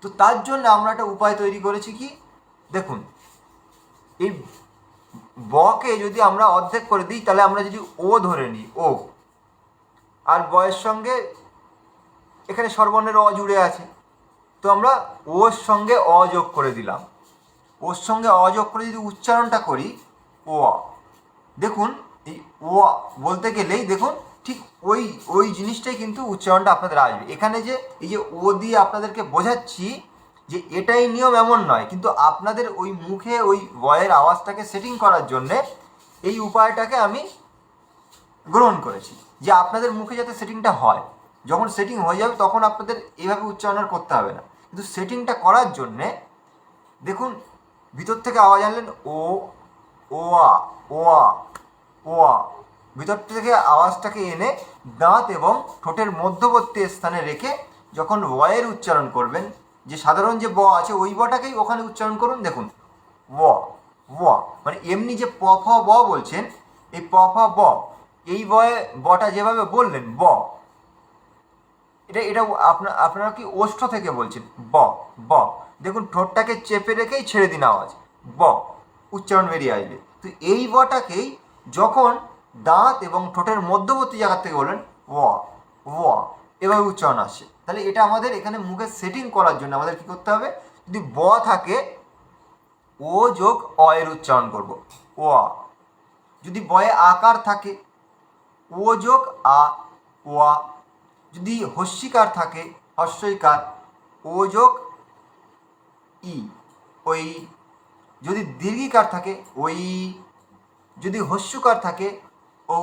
তো তার জন্য আমরা একটা উপায় তৈরি করেছি কি দেখুন, এই বকে যদি আমরা অর্ধেক করে দিই, তাহলে আমরা যদি ও ধরে নিই, ও, আর বয়ের সঙ্গে এখানে স্বরবর্ণের অ জুড়ে আছে, তো আমরা ওর সঙ্গে অ যোগ করে দিলাম, ওর সঙ্গে অ যোগ করে যদি উচ্চারণটা করি ও, দেখুন এই ও বলতে গেলেই দেখুন ঠিক ওই জিনিসটাই কিন্তু উচ্চারণটা আপনাদের আসবে। এখানে যে এই যে ও দিয়ে আপনাদেরকে বোঝাচ্ছি যে এটাই নিয়ম এমন নয়, কিন্তু আপনাদের ওই মুখে ওই বয়ের আওয়াজটাকে সেটিং করার জন্যে এই উপায়টাকে আমি গ্রহণ করেছি, যে আপনাদের মুখে যাতে সেটিংটা হয়। যখন সেটিং হয়ে যাবে তখন আপনাদের এইভাবে উচ্চারণ করতে হবে না। কিন্তু সেটিংটা করার জন্যে দেখুন ভিতর থেকে আওয়াজ আনলেন ও, ও আ, ও আ, ও আ, ভিতর থেকে আওয়াজটাকে এনে দাঁত এবং ঠোঁটের মধ্যবর্তী স্থানে রেখে যখন এর উচ্চারণ করবেন, যে সাধারণ যে ব আছে ওই বটাকেই ওখানে উচ্চারণ করুন। দেখুন ও ও, মানে এমনি যে প ফ ব বলছেন, এই প ফ ব, এই বটা যেভাবে বললেন ব, এটা আপনারা কি ওষ্ঠ থেকে বলছেন ব ব। দেখুন ঠোঁটটাকে চেপে রেখেই ছেড়ে দিন আওয়াজ, ব উচ্চারণ বেরিয়ে আসবে। তো এই বটাকেই যখন দাঁত এবং ঠোঁটের মধ্যবর্তী জায়গা থেকে বলবেন ও এভাবে উচ্চারণ আসছে। তাহলে এটা আমাদের এখানে মুখে সেটিং করার জন্য আমাদের কী করতে হবে, যদি ব থাকে ও যোগ অ এর উচ্চারণ করব ও। যদি বয়ে আকার থাকে ও যোগ আ ওয়া। যদি হস্যিকার থাকে হস্যইকার ও যোগ ই ওই। যদি দীর্ঘিকার থাকে ওই। যদি হস্যকার থাকে ও।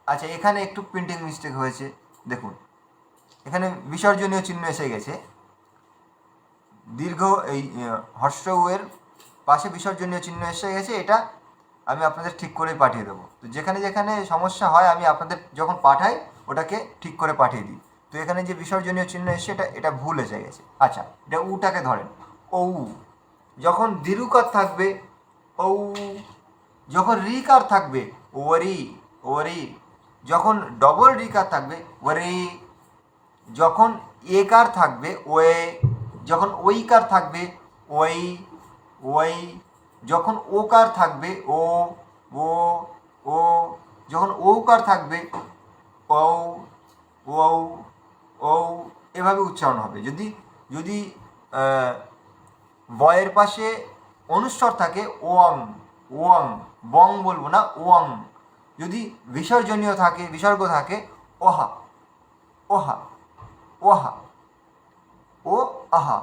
আচ্ছা, এখানে একটু প্রিন্টিং মিস্টেক হয়েছে, দেখুন এখানে বিসর্জনীয় চিহ্ন এসে গেছে, দীর্ঘ এই হর্ষ এর পাশে বিসর্জনীয় চিহ্ন এসে গেছে। এটা আমি আপনাদের ঠিক করে পাঠিয়ে দেবো। তো যেখানে যেখানে সমস্যা হয় আমি আপনাদের যখন পাঠাই ওটাকে ঠিক করে পাঠিয়ে দিই। তো এখানে যে বিসর্জনীয় চিহ্ন এসছে এটা ভুল এসে গেছে। আচ্ছা, এটা উটাকে ধরেন ও। যখন দীর্ঘকার থাকবে ও। যখন রিকার থাকবে ওরি ওরি। যখন ডবল রিকার থাকবে ওরে। যখন একার থাকবে ওয়ে। যখন ওইকার থাকবে ওই ওই। যখন ওকার থাকবে ও ও ও। যখন ওকার থাকবে ও ও ও। এভাবে উচ্চারণ হবে। যদি যদি বয়ের পাশে অনুস্বর থাকে ওয়াং ওয়াং, বং বলবো না ওয়াং। যদি বিসর্জনীয় থাকে বিসর্গ থাকে ওহা ওহা ওহা ও আহা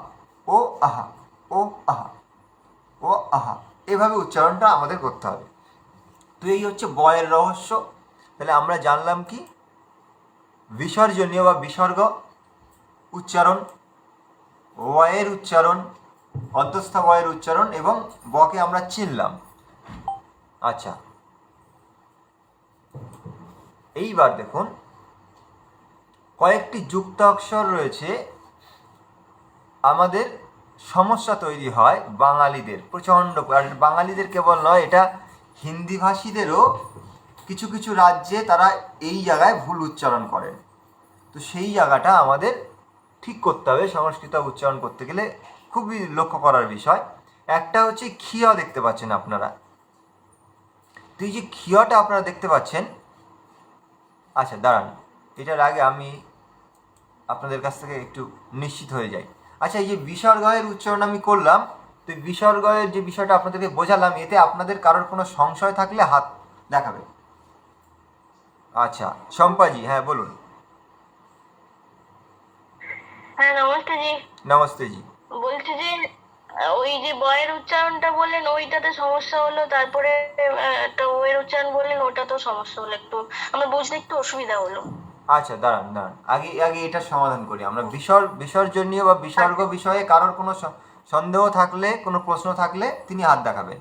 ও আহা ও আহা ও আহা। এভাবে উচ্চারণটা আমাদের করতে হবে। তো এই হচ্ছে বয়ের রহস্য। তাহলে আমরা জানলাম কি, বিসর্জনীয় বা বিসর্গ উচ্চারণ, ওয়ের উচ্চারণ, অন্তঃস্থ ওয়ের উচ্চারণ এবং বকে আমরা চিনলাম। আচ্ছা, এইবার দেখুন কয়েকটি যুক্তাক্ষর রয়েছে, আমাদের সমস্যা তৈরি হয় বাঙালিদের প্রচণ্ড। আর বাঙালিদের কেবল নয়, এটা হিন্দিভাষীদেরও কিছু কিছু রাজ্যে তারা এই জায়গায় ভুল উচ্চারণ করেন। তো সেই জায়গাটা আমাদের ঠিক করতে হবে সংস্কৃত উচ্চারণ করতে গেলে, খুবই লক্ষ্য করার বিষয়। একটা হচ্ছে খিয়া দেখতে পাচ্ছেন আপনারা, তো এই যে খিয়াটা আপনারা দেখতে পাচ্ছেন। আচ্ছা দাঁড়ান, এটার আগে আমি আপনাদের কাছ থেকে একটু নিশ্চিত হয়ে যাই। আচ্ছা, এই যে বিসর্গয়ের উচ্চারণ আমি করলাম, তো এই বিসর্গয়ের যে বিষয়টা আপনাদেরকে বোঝালাম, এতে আপনাদের কারোর কোনো সংশয় থাকলে হাত দেখাবে। আচ্ছা শম্পাজি, হ্যাঁ বলুন। হ্যাঁ নমস্তে জি। নমস্তে জি। বলছি যে ওই যে বয়ের উচ্চারণটা বললেন ওইটাতে সমস্যা হলো, তারপরে একটা ওয়ের উচ্চারণ বললেন ওটাতেও সমস্যা হলো, একটু আমার বুঝতে একটু অসুবিধা হলো। আচ্ছা দাঁড়ান দাঁড়ান, আগে আগে এটার সমাধান করি আমরা। বিসর্জনীয় বা বিসর্গ বিষয়ে কারোর কোনো সন্দেহ থাকলে, কোনো প্রশ্ন থাকলে তিনি হাত দেখাবেন।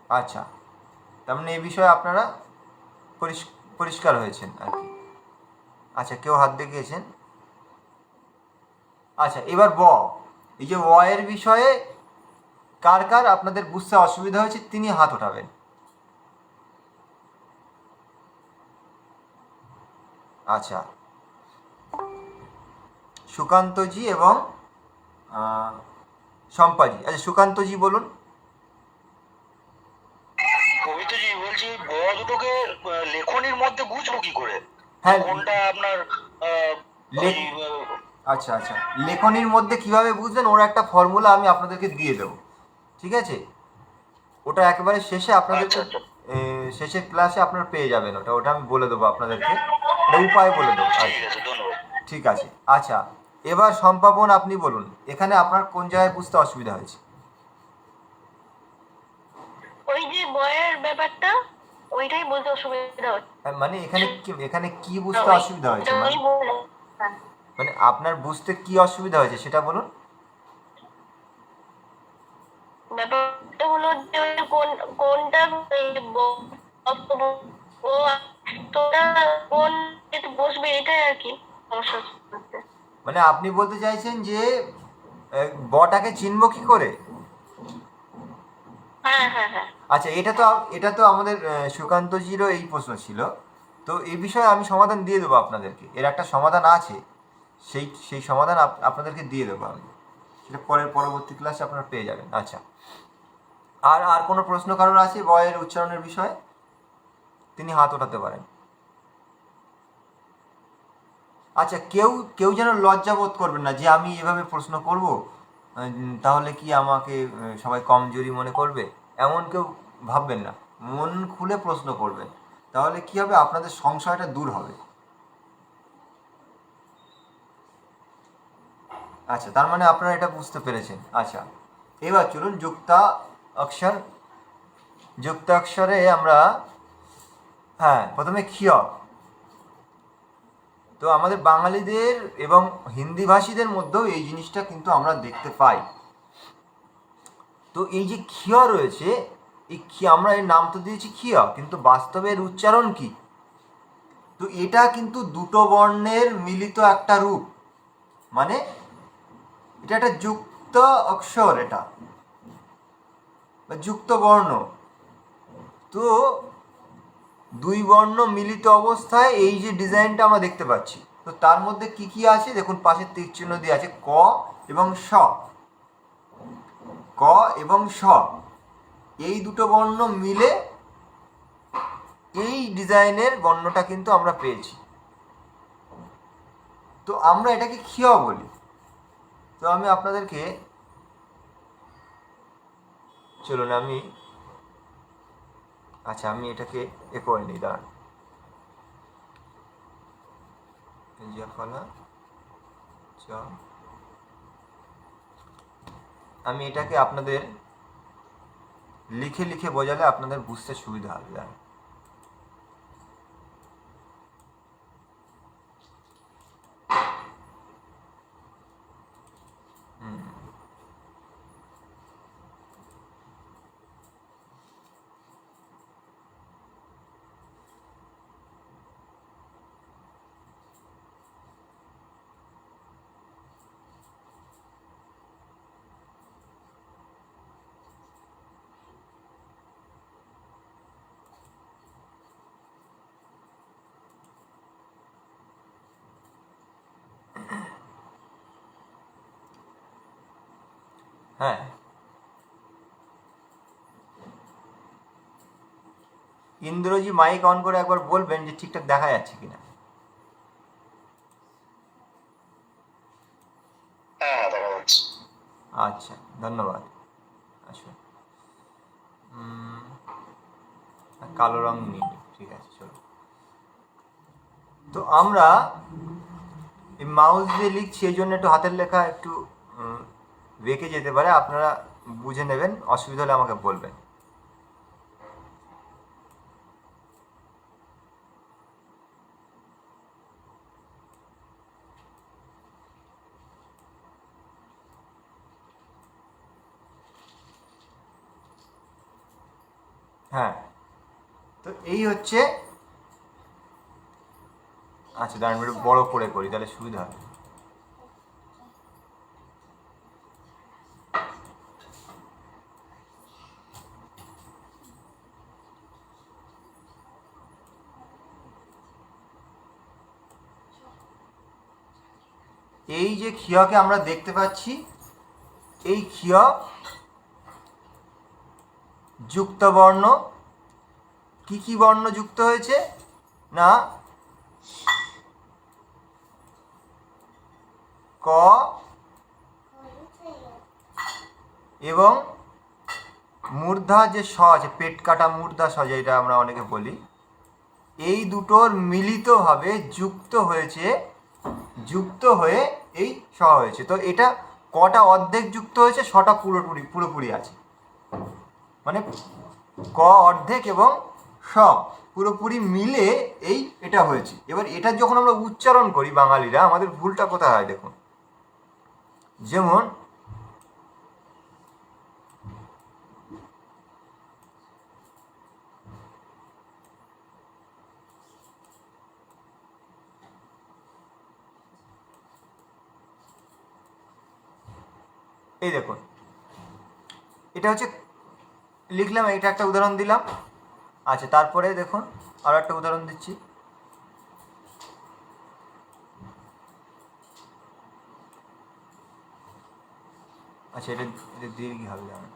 আচ্ছা, তার মানে এই বিষয়ে আপনারা পরিষ্কার হয়েছেন আর কি। আচ্ছা, কেউ হাত দেখিয়েছেন। আচ্ছা, এবার এই যে এর বিষয়ে কার কার আপনাদের বুঝতে অসুবিধা হয়েছে তিনি হাত ওঠাবেন। আচ্ছা, সুকান্তজি এবং শম্পাজি। আচ্ছা সুকান্তজি বলুন। কবিতাজি বলছি, ব দুটোকে লেখনির মধ্যে বুঝবো কি করে? হ্যাঁ, কোনটা আপনার আচ্ছা আচ্ছা, লেখনির মধ্যে কিভাবে বুঝবেন ওর একটা ফর্মুলা আমি আপনাদেরকে দিয়ে দেবো, ঠিক আছে? ওটা একেবারে শেষে আপনাদেরকে শেষের ক্লাসে আপনারা পেয়ে যাবেন। ওটা আমি বলে দেবো আপনাদেরকে, এটা উপায় বলে দেবো। ঠিক আছে। আচ্ছা, এবার সম্পাবন আপনি বলুন, এখানে আপনার কোন জায়গায় বুঝতে অসুবিধা হয়েছে? ওই যে বয়ের ব্যাপারটা ওইটাই বুঝতে অসুবিধা হচ্ছে। মানে এখানে কি বুঝতে অসুবিধা হয়েছে? মানে আপনার বুঝতে কি অসুবিধা হয়েছে সেটা বলুন। ব্যাপারটা হলো যে কোনটা কোন বসবে, এটাই আর কি সমস্যা হচ্ছে। মানে আপনি বলতে চাইছেন যে বটাকে চিনব কি করে? হ্যাঁ হ্যাঁ হ্যাঁ। আচ্ছা, এটা তো আমাদের সুকান্তজিরও এই প্রশ্ন ছিল। তো এই বিষয়ে আমি সমাধান দিয়ে দেবো আপনাদেরকে, এর একটা সমাধান আছে, সেই সমাধান আপনাদেরকে দিয়ে দেবো আমি, সেটা পরবর্তী ক্লাসে আপনারা পেয়ে যাবেন। আচ্ছা, আর কোনো প্রশ্ন কারোর আছে বয়ের উচ্চারণের বিষয়ে? তিনি হাত ওঠাতে পারেন। আচ্ছা, কেউ যেন লজ্জা বোধ করবেন না যে আমি এভাবে প্রশ্ন করব, তাহলে কি আমাকে সবাই কমজোরি মনে করবে, এমন কেউ ভাববেন না। মন খুলে প্রশ্ন করবেন, তাহলে কি হবে, আপনাদের সংশয়টা দূর হবে। আচ্ছা, তার মানে আপনারা এটা বুঝতে পেরেছেন। আচ্ছা, এবার চলুন যুক্তাক্ষরে আমরা, হ্যাঁ, প্রথমে ক্ষিয়। তো আমাদের বাঙালিদের এবং হিন্দিভাষীদের মধ্যেও এই জিনিসটা কিন্তু আমরা দেখতে পাই। তো এই যে ক্ষিয় রয়েছে, আমরা এর নাম তো দিয়েছি ক্ষিয়, কিন্তু বাস্তবে এর উচ্চারণ কি? তো এটা কিন্তু দুটো বর্ণের মিলিত একটা রূপ, মানে এটা একটা যুক্ত অক্ষর, এটা বা যুক্ত বর্ণ। তো দুই বর্ণ মিলিত অবস্থায় এই যে ডিজাইনটা আমরা দেখতে পাচ্ছি, তো তার মধ্যে কি কি আছে দেখুন, পাশের তীর চিহ্ন দিয়ে আছে ক এবং স। ক এবং স এই দুটো বর্ণ মিলে এই ডিজাইনের বর্ণটা কিন্তু আমরা পেয়েছি। তো আমরা এটাকে ক্ষিয় বলি। তো আমি আপনাদেরকে, চলুন আচ্ছা, আমি এটাকে করে নিই, দাঁড়ান। আমি এটাকে আপনাদের লিখে লিখে বোঝালে আপনাদের বুঝতে সুবিধা হবে, দাঁড়ান। হ্যাঁ, ইন্দ্রজি মাইক অন করে একবার বলবেন যে ঠিকঠাক দেখা যাচ্ছে কিনা। হ্যাঁ, দেখা যাচ্ছে। আচ্ছা, ধন্যবাদ। আচ্ছা, কালো রং নিই, ঠিক আছে, চলো। তো আমরা এই মাউস দিয়ে লিখছি, এই জন্য একটু হাতের লেখা একটু বেঁকে যেতে পারে, আপনারা বুঝে নেবেন, অসুবিধা হলে আমাকে বলবেন। হ্যাঁ, তো এই হচ্ছে, আচ্ছা দাঁড়ান, একটু বড় করে করি তাহলে সুবিধা হবে। এই যে ক্ষিয়কে আমরা দেখতে পাচ্ছি, এই ক্ষিয় যুক্ত বর্ণ, কি কি বর্ণ যুক্ত হয়েছে না, ক এবং মূর্ধা যে স আছে, পেট কাটা মূর্ধা স, যেটা আমরা অনেকে বলি, এই দুটোর মিলিতভাবে যুক্ত হয়ে এই স হয়েছে। তো এটা কটা অর্ধেক যুক্ত হয়েছে, সটা পুরোপুরি আছে, মানে ক অর্ধেক এবং স পুরোপুরি মিলে এটা হয়েছে। এবার এটা যখন আমরা উচ্চারণ করি বাঙালিরা, আমাদের ভুলটা কোথায় হয় দেখুন, যেমন এই দেখুন, এটা হচ্ছে লিখলাম, এটা একটা উদাহরণ দিলাম। আচ্ছা, তারপরে দেখুন আরও একটা উদাহরণ দিচ্ছি। আচ্ছা, এটা দিয়ে কি হবে জানেন?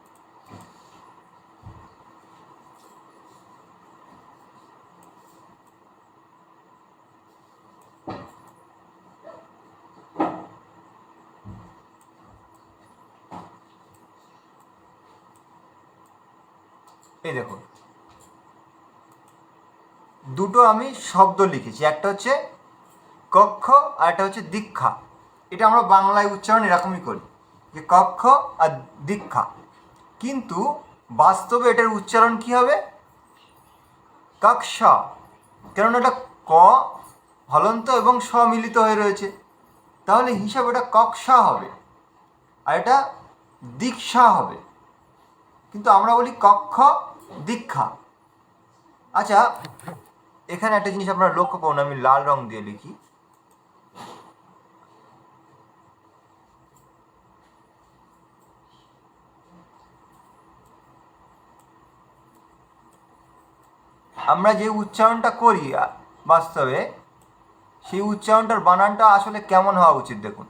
এই দেখুন, দুটো আমি শব্দ লিখেছি, একটা হচ্ছে কক্ষ আর একটা হচ্ছে দীক্ষা। এটা আমরা বাংলায় উচ্চারণ এরকমই করি যে কক্ষ আর দীক্ষা, কিন্তু বাস্তবে এটার উচ্চারণ কি হবে? কক্ষা, কেননা এটা ক হলন্ত এবং স মিলিত হয়ে রয়েছে, তাহলে হিসাবে এটা কক্ষা হবে আর এটা দীক্ষা হবে, কিন্তু আমরা বলি কক্ষ দীক্ষা। আচ্ছা, এখানে একটা জিনিস আপনারা লক্ষ্য করুন, আমি লাল রং দিয়ে লিখি। আমরা যে উচ্চারণটা করি বাস্তবে, সেই উচ্চারণটার বানানটা আসলে কেমন হওয়া উচিত দেখুন।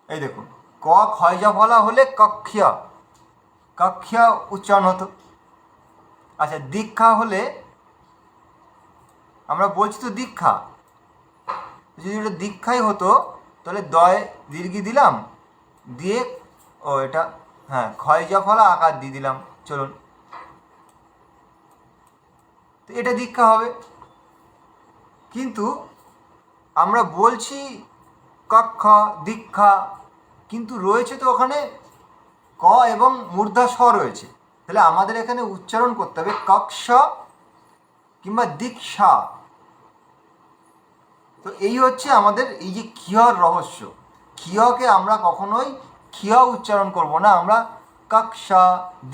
এই দেখুন, ক ক্ষয়জা ফলা হলে কক্ষিয়া, কক্ষিয়া উচ্চারণ হতো। আচ্ছা, দীক্ষা হলে আমরা বলছি তো দীক্ষা, যদি ওটা দীক্ষাই হতো তাহলে দয় দীর্ঘি দিলাম, দিয়ে ও এটা হ্যাঁ ক্ষয়জা ফলা আকার দিয়ে দিলাম, চলুন, তো এটা দীক্ষা হবে। কিন্তু আমরা বলছি কক্ষ দীক্ষা, কিন্তু রয়েছে তো ওখানে ক এবং মূর্ধা স রয়েছে, তাহলে আমাদের এখানে উচ্চারণ করতে হবে কক্ষ কিংবা দীক্ষা। তো এই হচ্ছে আমাদের এই যে ক্ষিয়র রহস্য। ক্ষিয়কে আমরা কখনোই ক্ষিয় উচ্চারণ করব না, আমরা কক্ষা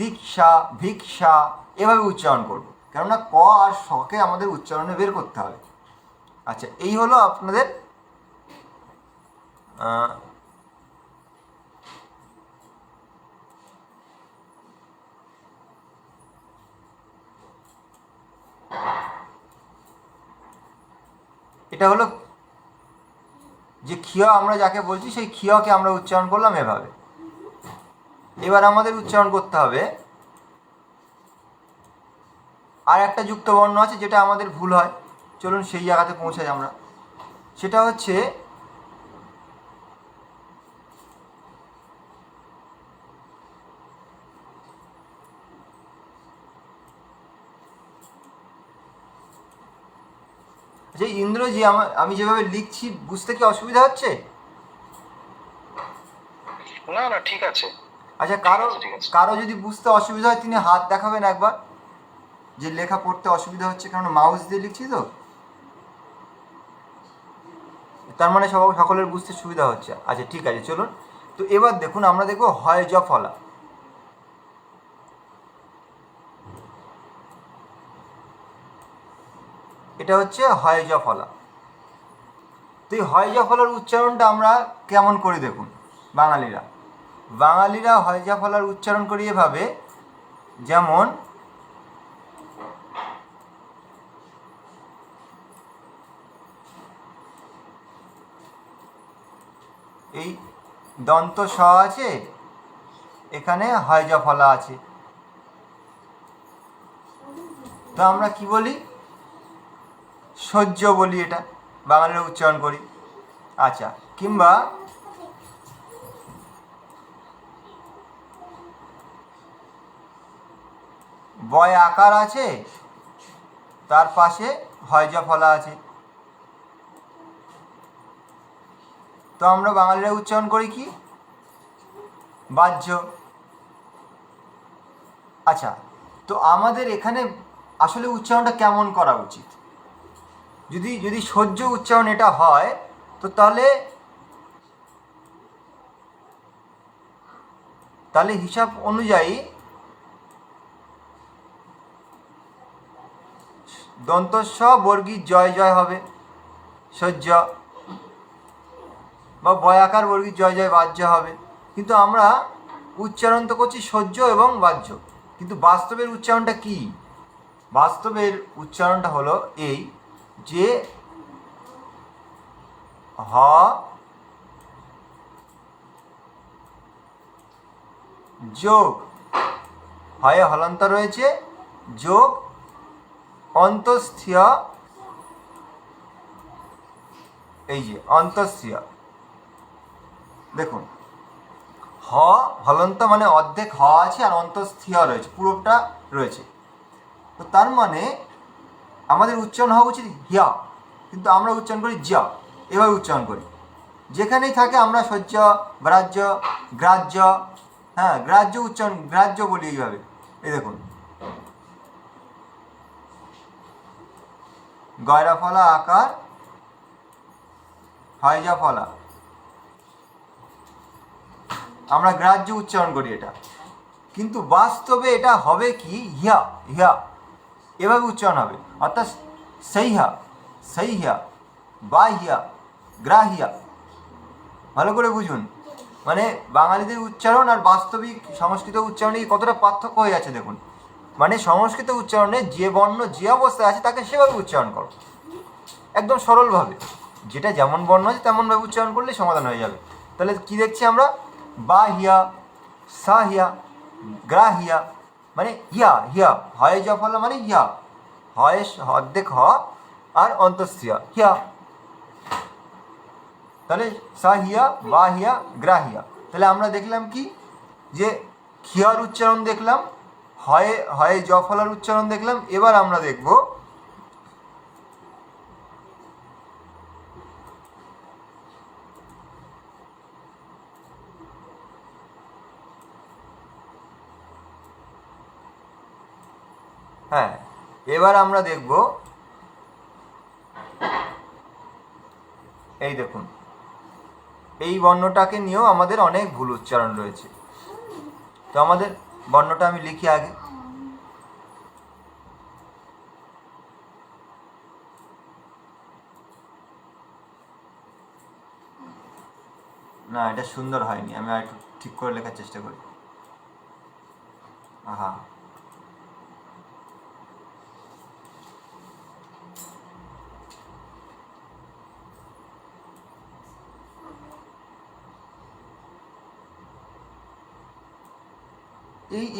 দীক্ষা ভিক্ষা এভাবে উচ্চারণ করব, কেননা ক আর শকে আমাদের উচ্চারণে বের করতে হবে। আচ্ছা, এই হলো আপনাদের এটা হলো যে ক্ষিয় আমরা যাকে বলছি, সেই ক্ষিয়কে আমরা উচ্চারণ করলাম এভাবে। এবার আমাদের উচ্চারণ করতে হবে, আর একটা যুক্ত বর্ণ আছে যেটা আমাদের ভুল হয়, চলুন সেই জায়গাতে পৌঁছাই আমরা। সেটা হচ্ছে যে ইন্দ্রজি, আমি যেভাবে লিখছি বুঝতে কি অসুবিধা হচ্ছে? না না, ঠিক আছে। আচ্ছা, ঠিক আছে। কারো যদি বুঝতে অসুবিধা হয় তিনি হাত দেখাবেন একবার, যে লেখা পড়তে অসুবিধা হচ্ছে, কারণ মাউস দিয়ে লিখছি তো, তার মানে সকলের বুঝতে সুবিধা হচ্ছে। আচ্ছা, ঠিক আছে, চলুন। তো এবার দেখুন, আমরা দেখব হয় জ ফলা। এটা হচ্ছে হয় জ ফলা। তো এই হয় জ ফলার উচ্চারণটা আমরা কেমন করি দেখুন। বাঙালিরা হয় জ ফলার উচ্চারণ করি এভাবে, যেমন এই দন্ত স আছে, এখানে হয় জ ফলা আছে, তো আমরা কি বলি? সহ্য বলি, এটা বাঙালিরা উচ্চারণ করি। আচ্ছা, কিংবা বয় আকার আছে, তার পাশে হয় জ ফলা আছে, তো আমরা বাঙালিরা উচ্চারণ করি কি? বাহ্য। আচ্ছা, তো আমাদের এখানে আসলে উচ্চারণটা কেমন করা উচিত? যদি সহ্য উচ্চারণ এটা হয়, তো তাহলে হিসাব অনুযায়ী দন্ত স বর্গীর জয় জয় হবে, সহ্য, বা বয়াকার বর্গীর জয় জয় বাহ্য হবে। কিন্তু আমরা উচ্চারণ তো করছি সহ্য এবং বাহ্য, কিন্তু বাস্তবের উচ্চারণটা কি? বাস্তবের উচ্চারণটা হলো এই যে হ যোগ, হয় হলন্ত রয়েছে, যোগ অন্তস্থিয়, এই যে অন্তস্থিয়, দেখুন হ হলন্ত মানে অর্ধেক হ আছে আর অন্তস্থিয় রয়েছে, পুরোটা রয়েছে। তো তার মানে আমাদের উচ্চারণ হওয়া উচিত হিয়া, কিন্তু আমরা উচ্চারণ করি জ, এভাবে উচ্চারণ করি। যেখানেই থাকে আমরা সহ্য, গ্রাহ্য, গ্রাহ্য, হ্যাঁ গ্রাহ্য উচ্চারণ, গ্রাহ্য বলি এইভাবে। এই দেখুন গয়রা ফলা আকার, হয়জা ফলা, আমরা গ্রাহ্য উচ্চারণ করি এটা, কিন্তু বাস্তবে এটা হবে কি হিয়া, হিয়া এভাবে উচ্চারণ হবে, অর্থাৎ সৈহা, সৈহিয়া, বাহিয়া, গ্রাহিয়া। ভালো করে বুঝুন, মানে বাঙালিদের উচ্চারণ আর বাস্তবিক সংস্কৃত উচ্চারণে কতটা পার্থক্য হয়ে আছে দেখুন। মানে সংস্কৃত উচ্চারণে যে বর্ণ যে অবস্থায় আছে তাকে সেভাবে উচ্চারণ করো, একদম সরলভাবে, যেটা যেমন বর্ণ আছে তেমনভাবে উচ্চারণ করলে সমাধান হয়ে যাবে। তাহলে কি দেখছি আমরা? বাহিয়া, সাহিয়া, গ্রাহিয়া, মানে হিয়া, হিয়া, হয়ে যা ফলা মানে হিয়া, হয় অর্ধেক হ আর অন্তস্থিয়া হিয়া, তাহলে সাহিয়া, বাহিয়া, গ্রাহিয়া। তাহলে আমরা দেখলাম কি যে খিয়ার উচ্চারণ দেখলাম, হয় হয় জ ফলার উচ্চারণ দেখলাম। এবার আমরা দেখব হ্যাঁ, এবার আমরা দেখব এই দেখুন এই বর্ণটাকে নিয়েও আমাদের অনেক ভুল উচ্চারণ রয়েছে। তো আমাদের বর্ণটা আমি লিখি আগে। না, এটা সুন্দর হয়নি, আমি আর একটু ঠিক করে লেখার চেষ্টা করি। আহা,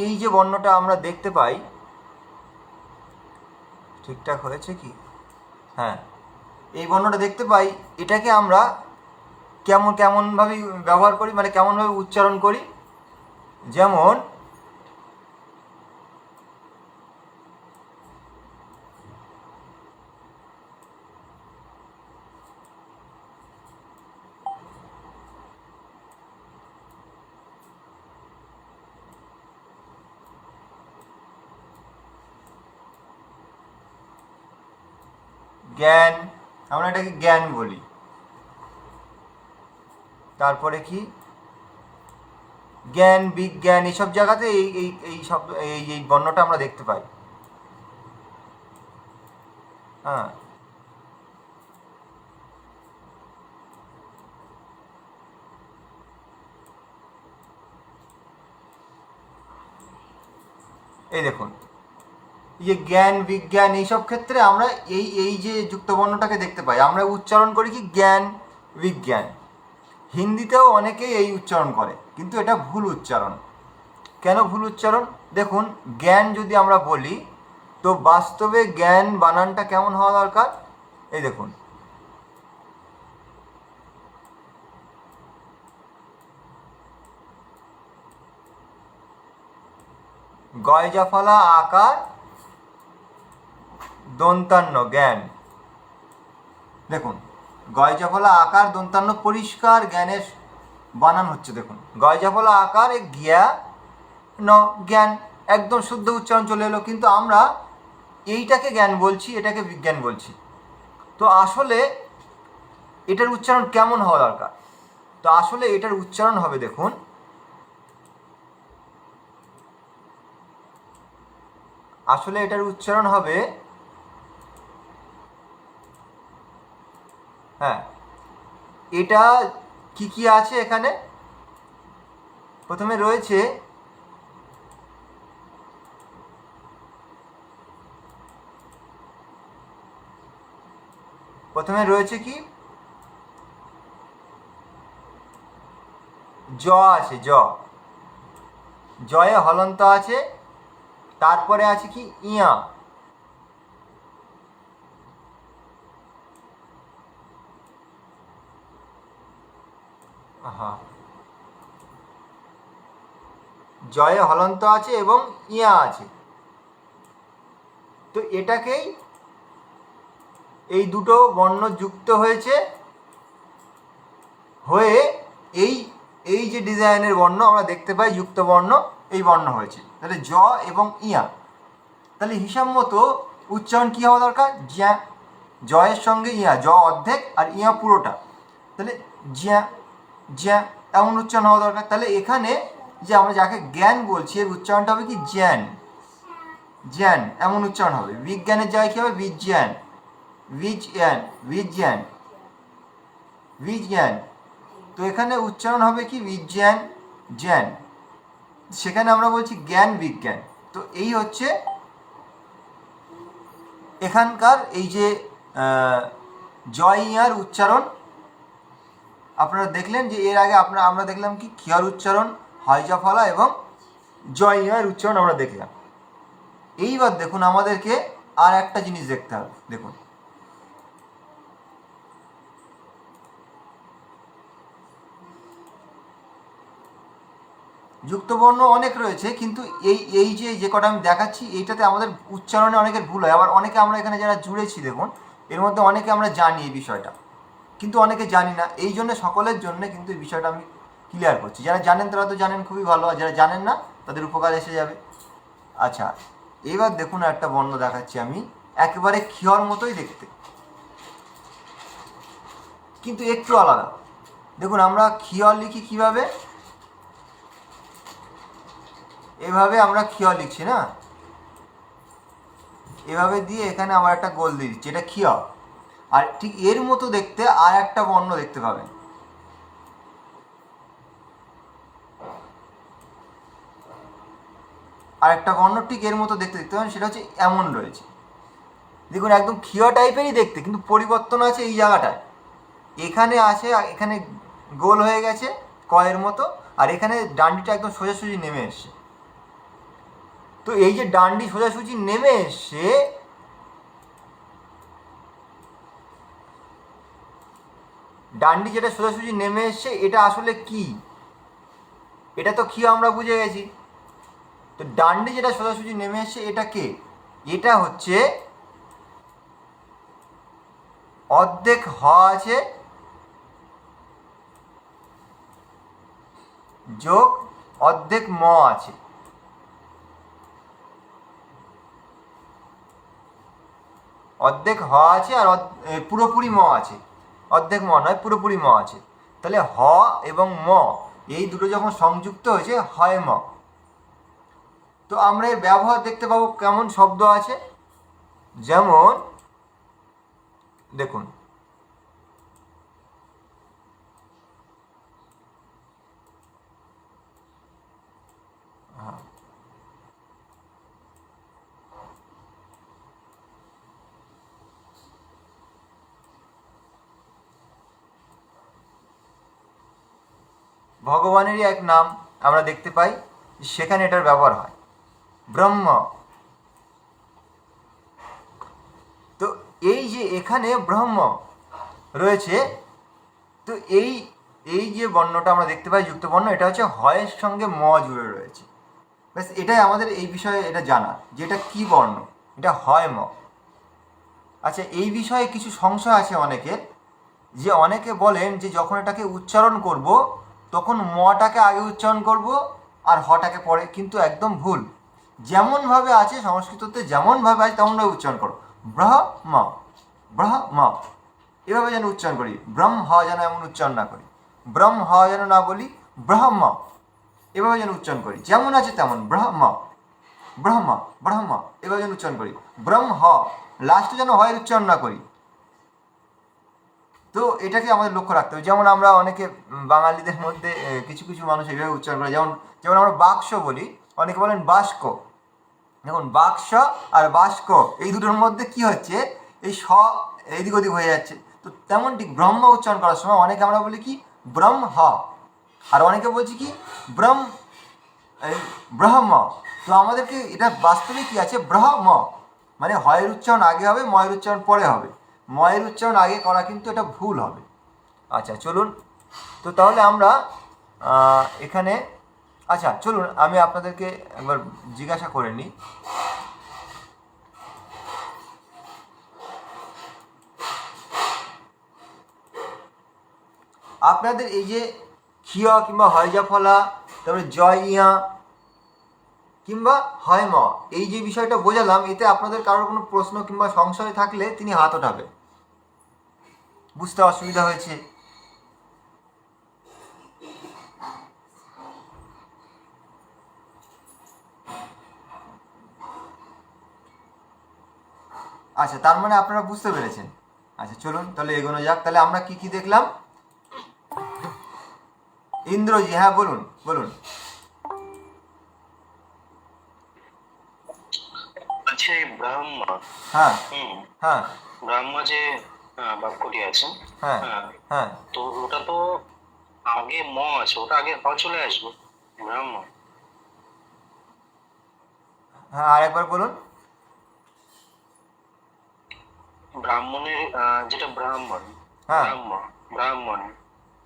এই যে বর্ণটা আমরা দেখতে পাই, ঠিকঠাক হয়েছে কি? হ্যাঁ, এই বর্ণটা দেখতে পাই, এটাকে আমরা কেমনভাবে ব্যবহার করি, মানে কেমনভাবে উচ্চারণ করি। যেমন জ্ঞান, আমরা এটাকে জ্ঞান বলি। তারপরে কি জ্ঞান, বিজ্ঞান, এইসব জায়গাতে এই এই এই শব্দ এই বর্ণটা আমরা দেখতে পাই। হ্যাঁ, এই দেখুন এই যে জ্ঞান, বিজ্ঞান, এইসব ক্ষেত্রে আমরা এই যে যুক্ত বর্ণটাকে দেখতে পাই। আমরা উচ্চারণ করি কি জ্ঞান, বিজ্ঞান। হিন্দিতেও অনেকেই এই উচ্চারণ করে, কিন্তু এটা ভুল উচ্চারণ। কেন ভুল উচ্চারণ? দেখুন, জ্ঞান যদি আমরা বলি তো বাস্তবে জ্ঞান বানানটা কেমন হওয়া দরকার? এই দেখুন, গয়জা ফলা আকার দন্তান্ন জ্ঞান। দেখুন, গয়জা ফলা আকার দন্তান্ন পরিষ্কার জ্ঞানের বানান হচ্ছে। দেখুন, গয়জা ফলা আকার এ জ্ঞা ন জ্ঞান, একদম শুদ্ধ উচ্চারণ চলে এলো। কিন্তু আমরা এইটাকে জ্ঞান বলছি, এটাকে বিজ্ঞান বলছি। তো আসলে এটার উচ্চারণ কেমন হওয়া দরকার? তো আসলে এটার উচ্চারণ হবে, দেখুন, আসলে এটার উচ্চারণ হবে হ্যাঁ, এটা কি কি আছে এখানে? প্রথমে রয়েছে কি, জ আছে, জয়ে হলন্ত আছে, তারপরে আছে কি ইয়া, জয়ে হলন্ত আছে এবং ইয়া আছে। তো এটাকেই এই দুটো বর্ণ যুক্ত হয়েছে হয়ে এই এই যে ডিজাইনের বর্ণ আমরা দেখতে পাই যুক্ত বর্ণ, এই বর্ণ হয়েছে। তাহলে জ এবং ইয়া, তাহলে হিসাব মতো উচ্চারণ কী হওয়া দরকার? জ্যা, জয়ের সঙ্গে ইয়া, জ অর্ধেক আর ইয়া পুরোটা, তাহলে জ্যা জ্যা এমন উচ্চারণ হওয়া দরকার। তাহলে এখানে যে আমরা যাকে জ্ঞান বলছি এর উচ্চারণটা হবে কি জ্ঞান, জ্ঞান এমন উচ্চারণ হবে। বিজ্ঞানের জায়গায় কী হবে? বিজ্ঞান, বিজ্ঞান, বিজ্ঞান, বিজ্ঞান। তো এখানে উচ্চারণ হবে কি বিজ্ঞান, জ্ঞান, সেখানে আমরা বলছি জ্ঞান বিজ্ঞান। তো এই হচ্ছে এখানকার এই যে জয় ইয়ার উচ্চারণ। আপনারা দেখলেন যে এর আগে আমরা দেখলাম কি খিয়ার উচ্চারণ, হাইজা ফলা এবং জয় ইয়ার উচ্চারণ আমরা দেখলাম। এইবার দেখুন আমাদেরকে আর একটা জিনিস দেখতে হবে। দেখুন যুক্তবর্ণ অনেক রয়েছে, কিন্তু এই যে কটা আমি দেখাচ্ছি এইটাতে আমাদের উচ্চারণে অনেকের ভুল হয়। আবার অনেকে আমরা এখানে যারা জুড়েছি দেখুন এর মধ্যে অনেকে আমরা জানি এই বিষয়টা, কিন্তু অনেকে জানি না। এই জন্য সকলের জন্য কিন্তু এই বিষয়টা আমি ক্লিয়ার করছি। যারা জানেন তারা তো জানেন, খুবই ভালো, আর যারা জানেন না তাদের উপকার এসে যাবে। আচ্ছা, এবার দেখুন একটা বর্ণ দেখাচ্ছি আমি, একেবারে খিয়র মতোই দেখতে, কিন্তু একটু আলাদা। দেখুন আমরা খিয়র লিখি কিভাবে? এভাবে আমরা খিয় লিখছি না, এভাবে দিয়ে এখানে আমার একটা গোল দিয়ে দিচ্ছি, এটা খিয়। আর ঠিক এর মতো দেখতে আর একটা বর্ণ দেখতে পাবেন, আর একটা বর্ণ ঠিক এর মতো দেখতে পাবেন, সেটা হচ্ছে এমন রয়েছে। দেখুন একদম খিয় টাইপেরই দেখতে, কিন্তু পরিবর্তন আছে এই জায়গাটায়। এখানে আছে, এখানে গোল হয়ে গেছে কয়ের মতো, আর এখানে ডান্ডিটা একদম সোজাসুজি নেমে এসছে। তো এই যে ডান্ডি সোজাসুজি নেমে এসছে, ডান্ডি যেটা সোজাসুজি নেমে এসছে এটা আসলে কি? এটা তো কি আমরা বুঝে গেছি। তো ডান্ডি যেটা সোজাসুজি নেমে এসছে এটা কে? এটা হচ্ছে অর্ধেক হ আছে যোগ অর্ধেক ম আছে। অর্ধেক হ আছে আর পুরোপুরি ম আছে, অর্ধেক ম নয় পুরোপুরি ম আছে। তাহলে হ এবং ম এই দুটো যখন সংযুক্ত হয়েছে হয় ম। তো আমরা এর ব্যবহার দেখতে পাবো কেমন শব্দ আছে, যেমন দেখুন ভগবানেরই এক নাম আমরা দেখতে পাই, সেখানে এটার ব্যবহার হয় ব্রহ্ম। তো এই যে এখানে ব্রহ্ম রয়েছে, তো এই যে বর্ণটা আমরা দেখতে পাই যুক্ত বর্ণ, এটা হচ্ছে হয়ের সঙ্গে ম জুড়ে রয়েছে। ব্যাস এটাই আমাদের এই বিষয়ে এটা জানা, যে এটা কী বর্ণ, এটা হয় ম। আচ্ছা, এই বিষয়ে কিছু সংশয় আছে অনেকের, যে অনেকে বলেন যে যখন এটাকে উচ্চারণ করব তখন মটাকে আগে উচ্চারণ করব আর হটাকে পরে, কিন্তু একদম ভুল। যেমনভাবে আছে সংস্কৃততে, যেমনভাবে আছে তেমনভাবে উচ্চারণ করো। ব্রহ্ম, ব্রহ্ম এভাবে যেন উচ্চারণ করি, ব্রহ্ম হ যেন এমন উচ্চারণ না করি, ব্রহ্ম হ যেন না বলি, ব্রহ্ম এভাবে যেন উচ্চারণ করি, যেমন আছে তেমন ব্রহ্ম, ব্রহ্ম, ব্রহ্ম এভাবে যেন উচ্চারণ করি। ব্রহ্ম হ লাস্টে যেন হয়ের উচ্চারণ না করি। তো এটাকে আমাদের লক্ষ্য রাখতে হবে। যেমন আমরা অনেকে বাঙালিদের মধ্যে কিছু কিছু মানুষ এইভাবে উচ্চারণ করে, যেমন যেমন আমরা বাক্স বলি, অনেকে বলেন বাস্ক। দেখুন বাক্স আর বাস্ক এই দুটোর মধ্যে কি হচ্ছে, এই স এদিক ওদিক হয়ে যাচ্ছে। তো তেমন ঠিক ব্রহ্ম উচ্চারণ করার সময় অনেকে আমরা বলি কি ব্রহ্ম, আর অনেকে বলছি কি ব্রহ্ম, এই ব্রহ্ম। তো আমাদেরকে এটা বাস্তবে কি আছে, ব্রহ্ম মানে হয়ের উচ্চারণ আগে হবে, ময়ের উচ্চারণ পরে হবে। ময়ের উচ্চারণ আগে করা কিন্তু এটা ভুল হবে। আচ্ছা চলুন, তো তাহলে আমরা এখানে, আচ্ছা চলুন আমি আপনাদেরকে একবার জিজ্ঞাসা করে নিই। আপনাদের এই যে খিয়া কিংবা হয়জা ফলা, তারপরে জয় ইয়া কিংবা হয় ম, এই যে বিষয়টা বোঝালাম, এতে আপনাদের কারোর কোনো প্রশ্ন কিংবা সংশয় থাকলে তিনি হাত ওঠাবে। বুঝতে অসুবিধা হয়েছে? আচ্ছা, তার মানে আপনারা বুঝতে পেরেছেন। আচ্ছা চলুন তাহলে এগোনো যাক। তাহলে আমরা কি কি দেখলাম? ইন্দ্রজি, হ্যাঁ বলুন বলুন। আচ্ছা এই ব্রাহ্ম, হ্যাঁ হ্যাঁ ব্রাহ্ম যে বাক্যটি আছে, হ্যাঁ হ্যাঁ তো ওটা তো আগে ম আছে, ওটা আগে হ চলে আসবে ব্রাহ্ম। হ্যাঁ আরেকবার বলুন। ব্রাহ্মণের যেটা ব্রাহ্মণ, হ্যাঁ ব্রাহ্মণ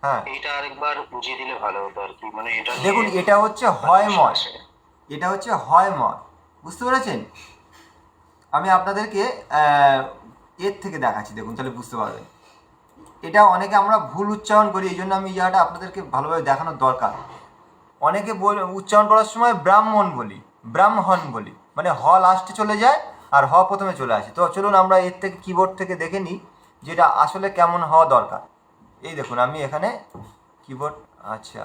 হ্যাঁ এইটা আরেকবার বুঝিয়ে দিলে ভালো হতো আর কি, মানে এটা দেখুন এটা হচ্ছে হয়ময়, এটা হচ্ছে হয়ময়, বুঝতে পেরেছেন? আমি আপনাদেরকে এর থেকে দেখাচ্ছি, দেখুন তাহলে বুঝতে পারবেন। এটা অনেকে আমরা ভুল উচ্চারণ করি, এই জন্য আমি এই জায়গাটা আপনাদেরকে ভালোভাবে দেখানোর দরকার। অনেকে উচ্চারণ করার সময় ব্রাহ্মণ বলি, ব্রাহ্মণ বলি, মানে হ লাস্টে চলে যায় আর হ প্রথমে চলে আসে। তো চলুন আমরা এর থেকে কিবোর্ড থেকে দেখে নিই যেটা আসলে কেমন হওয়া দরকার। এই দেখুন আমি এখানে কিবোর্ড, আচ্ছা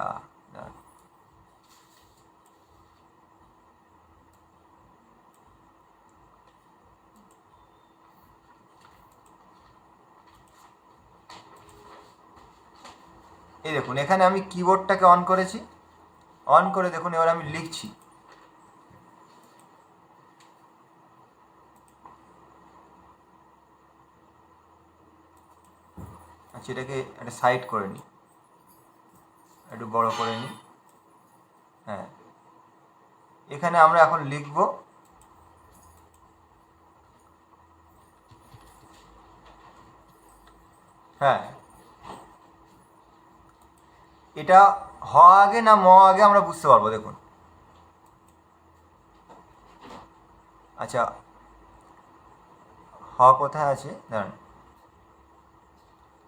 এই দেখুন এখানে আমি কিবোর্ডটাকে অন করেছি, অন করে দেখুন এবার আমি লিখছি। আচ্ছা এটাকে একটা সাইড করে নিই, একটু বড় করে নিই। হ্যাঁ এখানে আমরা এখন লিখব হ্যাঁ এটা হ আগে না ম আগে আমরা বুঝতে পারবো। দেখুন আচ্ছা হ কোথায় আছে দাঁড়ান,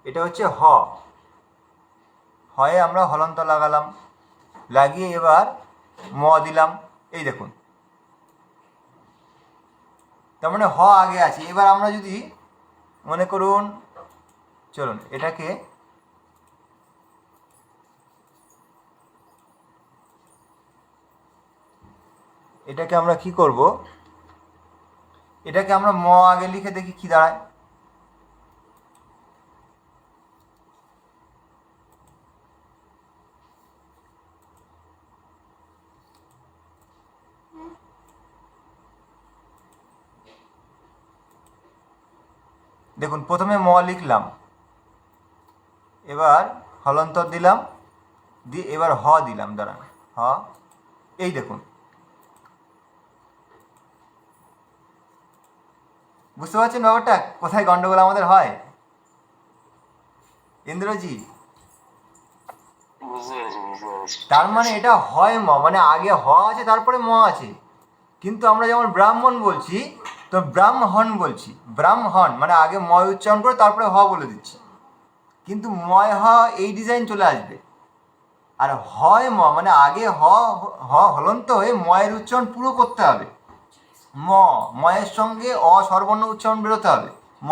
এটা হচ্ছে হ, হয়ে আমরা হলন্ত লাগালাম, লাগিয়ে এবার ম দিলাম। এই দেখুন তার মানে হ আগে আছে। এবার আমরা যদি মনে করুন, চলুন এটাকে আমরা কি করব, এটাকে আমরা ম আগে লিখে দেখি কি দাঁড়ায়। দেখুন প্রথমে ম লিখলাম, এবার হলন্তর দিলাম, দিয়ে এবার হ দিলাম, দাঁড়ান হ। এই দেখুন বুঝতে পারছেন ব্যাপারটা কোথায় গন্ডগোল আমাদের হয়? ইন্দ্রজি, বুঝতে পেরেছি বুঝতে পেরেছি। তার মানে এটা হয় ম, মানে আগে হ আছে তারপরে ম আছে। কিন্তু আমরা যেমন ব্রাহ্মণ বলছি তো ব্রাহ্মণ বলছি, ব্রাহ্মণ মানে আগে ময় উচ্চারণ করে তারপরে হ বলে দিচ্ছি। কিন্তু ময় হ এই ডিজাইন চলে আসবে। আর হয় ম মানে আগে হ হলন্ত হয়ে ময়ের উচ্চারণ পুরো করতে হবে। ময়ের সঙ্গে স্বরবর্ণ উচ্চারণ বেরোতে হবে ম।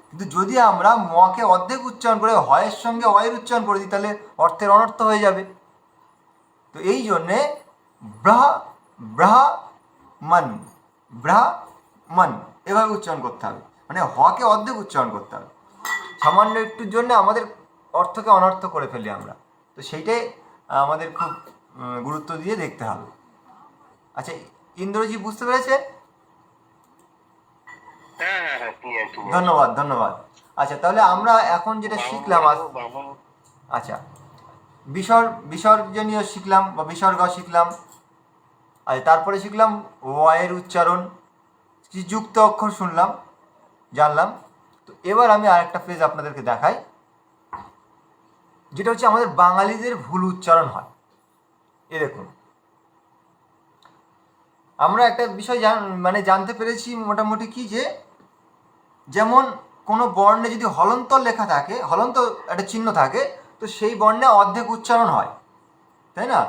কিন্তু যদি আমরা মকে অর্ধেক উচ্চারণ করে হয়ের সঙ্গে অয়ের উচ্চারণ করে দিই তাহলে অর্থের অনর্থ হয়ে যাবে। তো এই জন্যে ব্রাহ্মণ ব্রাহ্মণ এভাবে উচ্চারণ করতে হবে, মানে হকে অর্ধেক উচ্চারণ করতে হবে। সামান্য একটুর জন্য আমাদের অর্থকে অনর্থ করে ফেলি আমরা। তো সেইটাই আমাদের খুব গুরুত্ব দিয়ে দেখতে হবে। আচ্ছা, ইন্দ্রজি বুঝতে পেরেছেন? হ্যাঁ হ্যাঁ হ্যাঁ, ক্লিয়ার ক্লিয়ার। ধন্যবাদ ধন্যবাদ। আচ্ছা, তাহলে আমরা এখন যেটা শিখলাম আচ্ছা, বিসর্জনীয় শিখলাম বা বিসর্গ শিখলাম। আর তারপরে শিখলাম ওয়ের উচ্চারণ, কি যুক্ত অক্ষর শুনলাম, জানলাম। তো এবার আমি আরেকটা ফ্রেজ আপনাদেরকে দেখাই, যেটা হচ্ছে আমাদের বাঙালিদের ভুল উচ্চারণ হয়। এ দেখুন, আমরা একটা বিষয় জানতে পেরেছি মোটামুটি কি, যে যেমন কোনো বর্ণে যদি হলন্তর লেখা থাকে, হলন্ত একটা চিহ্ন থাকে, তো সেই বর্ণে অর্ধেক উচ্চারণ হয়, তাই না?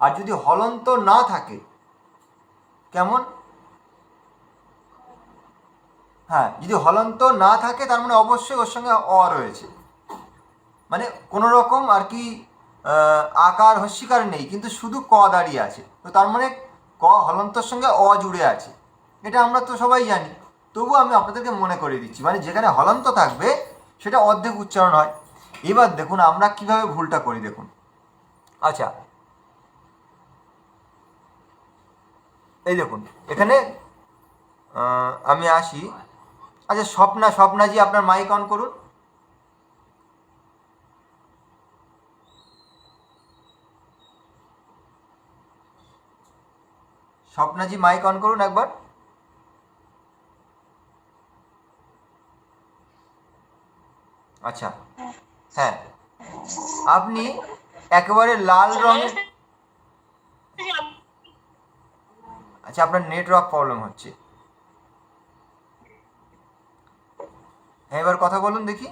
আর যদি হলন্ত না থাকে, কেমন? হ্যাঁ, যদি হলন্ত না থাকে তার মানে অবশ্যই ওর সঙ্গে অ রয়েছে, মানে কোনো রকম আর কি আকার হস্যিকার নেই, কিন্তু শুধু ক দাঁড়িয়ে আছে। তো তার মানে ক হলন্তর সঙ্গে অ জুড়ে আছে। এটা আমরা তো সবাই জানি, তবু আমি আপনাদেরকে মনে করিয়ে দিচ্ছি, মানে যেখানে হলন্ত থাকবে সেটা অর্ধেক উচ্চারণ হয়। এবার দেখুন আমরা কিভাবে ভুলটা করি, দেখুন। আচ্ছা, এই দেখুন এখানে আমি আসি। আচ্ছা, স্বপ্নাজি আপনার মাইক অন করুন। স্বপ্নাজি মাইক অন করুন একবার। আচ্ছা, হ্যাঁ, আপনি একেবারে লাল রঙের, আচ্ছা আপনার নেটওয়ার্ক প্রবলেম হচ্ছে, হ্যাঁ এবার কথা বলুন দেখি।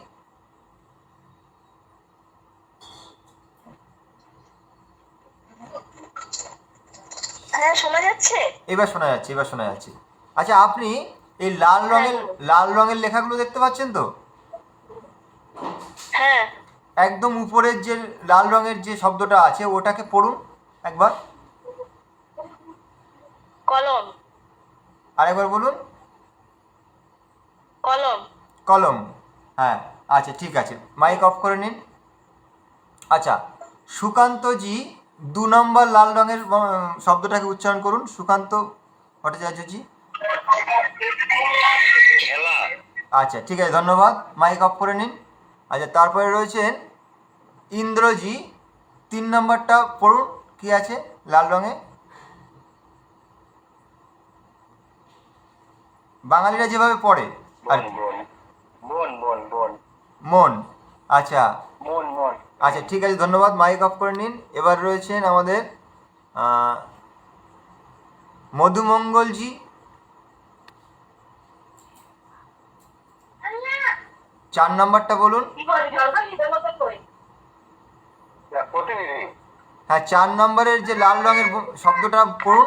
হ্যাঁ, শোনা যাচ্ছে? এবার শোনা যাচ্ছে, এবার শোনা যাচ্ছে। আচ্ছা, আপনি এই লাল রঙের লেখাগুলো দেখতে পাচ্ছেন তো? হ্যাঁ। একদম উপরের যে লাল রঙের যে শব্দটা আছে ওটাকে পড়ুন একবার। কলম। আরেকবার বলুন। কলম। কলম, হ্যাঁ। আচ্ছা ঠিক আছে, মাইক অফ করে নিন। আচ্ছা, সুকান্তজি 2 নম্বর লাল রঙের শব্দটাকে উচ্চারণ করুন। সুকান্ত ভট্টাচার্যজি। খেলা। আচ্ছা ঠিক আছে, ধন্যবাদ, মাইক অফ করে নিন। আচ্ছা, তারপরে রয়েছেন ইন্দ্রজি, 3 নম্বরটা পড়ুন, কি আছে লাল রঙে? বাঙালিরা যেভাবে পড়ে আর মন। আচ্ছা আচ্ছা ঠিক আছে, ধন্যবাদ, মাইক অফ করে নিন। এবার রয়েছেন আমাদের মধুমঙ্গলজি, 4 নম্বরটা বলুন। হ্যাঁ, 4 নম্বরের যে লাল রঙের শব্দটা পড়ুন।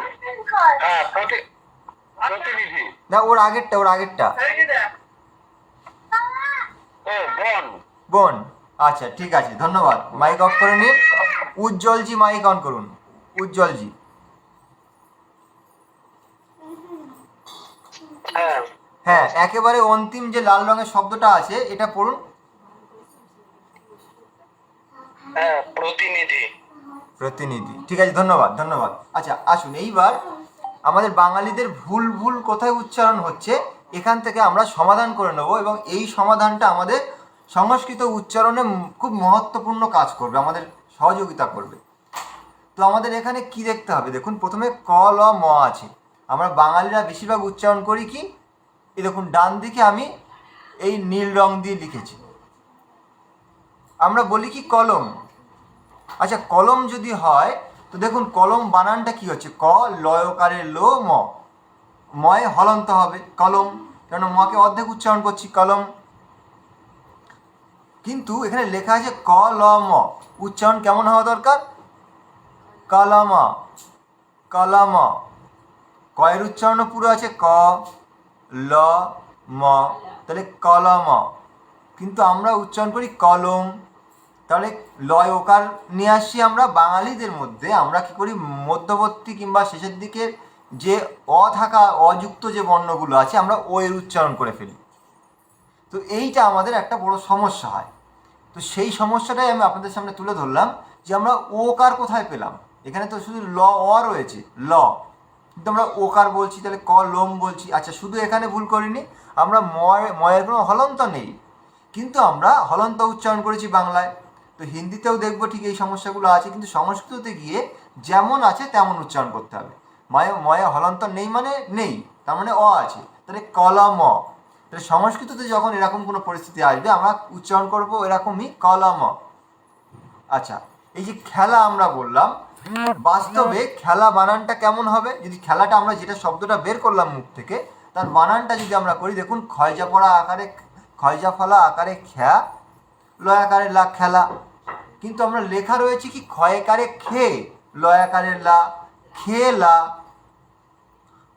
না, ওর আগেরটা বন। আচ্ছা ঠিক আছে, ধন্যবাদ, মাইক অফ করে নিন। উজ্জ্বলজি মাইক অন করুন। উজ্জ্বলজি। হ্যাঁ, একেবারে অন্তিম যে লাল রঙের শব্দটা আছে এটা পড়ুন। প্রতিনিধি। প্রতিনিধি, ঠিক আছে, ধন্যবাদ ধন্যবাদ। আচ্ছা আসুন, এইবার আমাদের বাঙালিদের ভুল কোথায় উচ্চারণ হচ্ছে এখান থেকে আমরা সমাধান করে নেব, এবং এই সমাধানটা আমাদের সংস্কৃত উচ্চারণে খুব মহত্বপূর্ণ কাজ করবে, আমাদের সহযোগিতা করবে। তো আমাদের এখানে কি দেখতে হবে, দেখুন প্রথমে ক ল ম আছে। আমরা বাঙালিরা বেশিরভাগ উচ্চারণ করি কি, এই দেখুন ডান দিকে আমি এই নীল রং দিয়ে লিখেছি, আমরা বলি কি কলম। আচ্ছা, কলম যদি হয় তো দেখুন কলম বানানটা কি হচ্ছে, ক লয়কারে লো ম, ময় হলন্ত হবে কলম, কেন মকে অর্ধেক উচ্চারণ করছি কলম। কিন্তু এখানে লেখা আছে ক ল ম, উচ্চারণ কেমন হওয়া দরকার, কলম কলম। কয়ের উচ্চারণও পুরো আছে ক ল ম, তাহলে কলম, কিন্তু আমরা উচ্চারণ করি কলম। তাহলে লয় ওকার নিয়ে আসছি আমরা বাঙালিদের মধ্যে, আমরা কি করি মধ্যবর্তী কিংবা শেষের দিকে যে অযুক্ত যে বর্ণগুলো আছে আমরা ও এর উচ্চারণ করে ফেলি। তো এইটা আমাদের একটা বড় সমস্যা হয়। তো সেই সমস্যাটাই আমি আপনাদের সামনে তুলে ধরলাম যে আমরা ওকার কোথায় পেলাম। এখানে তো শুধু ল অ রয়েছে, ল, কিন্তু আমরা ওকার বলছি, তাহলে ক লোম বলছি। আচ্ছা, শুধু এখানে ভুল করিনি, আমরা ময়ের কোনো হলন্ত নেই, কিন্তু আমরা হলন্ত উচ্চারণ করেছি বাংলায়। তো হিন্দিতেও দেখবো ঠিক এই সমস্যাগুলো আছে, কিন্তু সংস্কৃততে গিয়ে যেমন আছে তেমন উচ্চারণ করতে হবে। ময়ে হলন্ত নেই মানে নেই, তার মানে অ আছে, তাহলে কলম। তাহলে সংস্কৃততে যখন এরকম কোনো পরিস্থিতি আসবে আমরা উচ্চারণ করবো এরকমই, কলম। আচ্ছা, এই যে খেলা আমরা বললাম, বাস্তবে খেলা বানানটা কেমন হবে? যদি খেলাটা আমরা যেটা শব্দটা বের করলাম মুখ থেকে, তার বানানটা যদি আমরা করি, দেখুন খয়জা পড়া আকারে, খয়জা ফলা আকারে খ্যা, লয় আকারে লা, খেলা। কিন্তু আমরা লেখা রয়েছে কি ক্ষয়কারে খে, লয় আকারে লা, খেলা।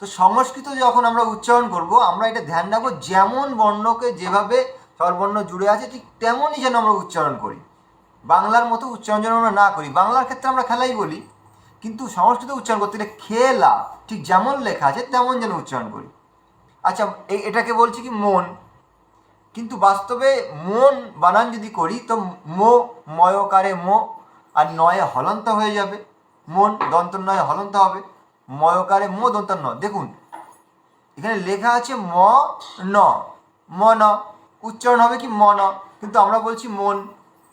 তো সংস্কৃত যখন আমরা উচ্চারণ করব, আমরা এটা ধ্যান রাখবো যেমন বর্ণকে যেভাবে স্বরবর্ণ জুড়ে আছে ঠিক তেমনই যেন আমরা উচ্চারণ করি। বাংলার মতো উচ্চারণ যেন আমরা না করি। বাংলার ক্ষেত্রে আমরা খেলাই বলি, কিন্তু সংস্কৃত উচ্চারণ করতে গেলে খেলা ঠিক যেমন লেখা আছে তেমন যেন উচ্চারণ করি। আচ্ছা, এটাকে বলছি কি মন, কিন্তু বাস্তবে মন বানান যদি করি তো মো, ময়কারে মো, আর নয়ে হলন্ত হয়ে যাবে। মন দন্ত নয়ে হলন্ত হবে, ময়কারে মো দন্ত ন। দেখুন এখানে লেখা আছে ম ন, মন, উচ্চারণ হবে কি মন, কিন্তু আমরা বলছি মন।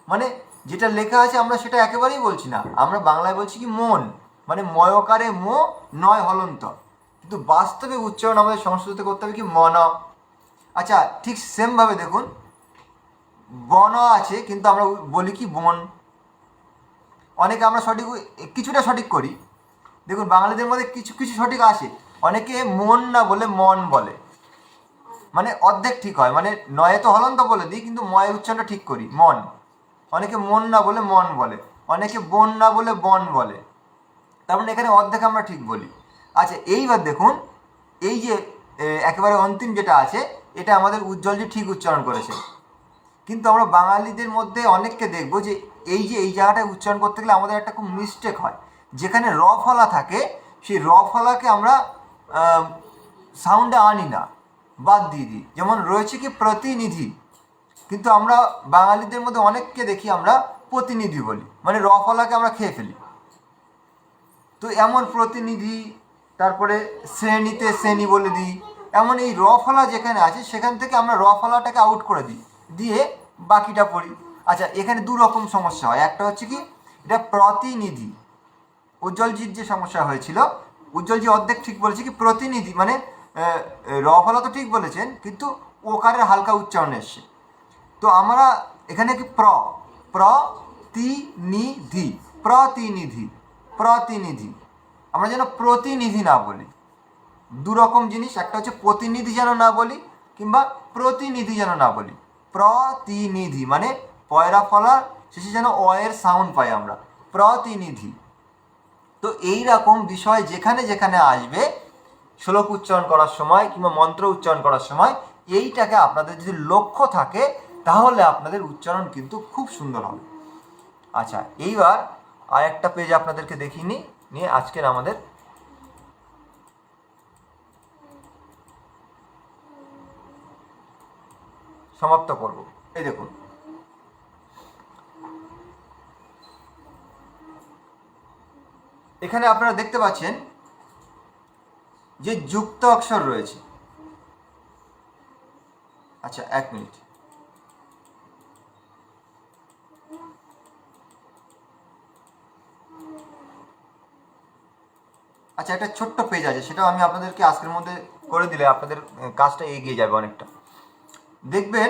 মানে যেটা লেখা আছে আমরা সেটা একেবারেই বলছি না, আমরা বাংলায় বলছি কি মন, মানে ময়কারে মো, নয় হলন্ত, কিন্তু বাস্তবে উচ্চারণ আমাদের সংস্কৃততে করতে হবে কি মন। আচ্ছা, ঠিক সেমভাবে দেখুন বন আছে, কিন্তু আমরা বলি কি বন। অনেকে আমরা সঠিক, কিছুটা সঠিক করি। দেখুন বাঙালিদের মধ্যে কিছু কিছু সঠিক আসে, অনেকে মন না বলে মন বলে, মানে অর্ধেক ঠিক হয়, মানে নয়ে তো হলন্ত বলে দিই কিন্তু ময়ের উচ্চারণটা ঠিক করি, মন। অনেকে মন না বলে মন বলে, অনেকে বন না বলে বন বলে, তার মানে এখানে অর্ধেক আমরা ঠিক বলি। আচ্ছা, এইবার দেখুন এই যে একেবারে অন্তিম যেটা আছে, এটা আমাদের উজ্জ্বলজি ঠিক উচ্চারণ করেছে, কিন্তু আমরা বাঙালিদের মধ্যে অনেককে দেখবো যে এই যে এই জায়গাটায় উচ্চারণ করতে গেলে আমাদের একটা খুব মিস্টেক হয়। যেখানে র ফলা থাকে সেই র ফলাকে আমরা সাউন্ডে আনি না, বাদ দিয়ে দিই। যেমন রয়েছে কি প্রতিনিধি, কিন্তু আমরা বাঙালিদের মধ্যে অনেককে দেখি আমরা প্রতিনিধি বলি, মানে র ফলাকে আমরা খেয়ে ফেলি। তো এমন প্রতিনিধি, তারপরে শ্রেণীতে শ্রেণী বলে দিই, এমন এই র ফলা যেখানে আছে সেখান থেকে আমরা র ফলাটাকে আউট করে দিই, দিয়ে বাকিটা পড়ি। আচ্ছা, এখানে দু রকম সমস্যা হয়। একটা হচ্ছে কি এটা প্রতিনিধি, উজ্জ্বলজির যে সমস্যা হয়েছিল, উজ্জ্বলজি অর্ধেক ঠিক বলেছে কি প্রতিনিধি, মানে র ফলা তো ঠিক বলেছেন কিন্তু ওকারের হালকা উচ্চারণ এসছে। তো আমরা এখানে কি প্রতিনিধি, প্রতিনিধি, প্রতিনিধি, আমরা যেন প্রতিনিধি না বলি। দু রকম জিনিস, একটা হচ্ছে প্রতিনিধি যেন না বলি, কিংবা প্রতিনিধি যেন না বলি। প্রতিনিধি মানে পয়রা ফলা শেষে যেন অ এর সাউন্ড পাই আমরা, প্রতিনিধি। তো এই রকম বিষয় যেখানে যেখানে আসবে শ্লোক উচ্চারণ করার সময় কিংবা মন্ত্র উচ্চারণ করার সময়, এইটাকে আপনাদের যদি লক্ষ্য থাকে তাহলে আপনাদের উচ্চারণ কিন্তু খুব সুন্দর হবে। আচ্ছা, এইবার আর একটা পেজ আপনাদেরকে দেখিয়ে নিয়ে আজকের আমাদের সমাপ্ত করব। এই দেখুন এখানে আপনারা দেখতে পাচ্ছেন যে যুক্ত অক্ষর রয়েছে। আচ্ছা, এক মিনিট। আচ্ছা, একটা ছোট্ট পেজ আছে, সেটাও আমি আপনাদেরকে আজকের মধ্যে করে দিলে আপনাদের কাজটা এগিয়ে যাবে অনেকটা। দেখবেন,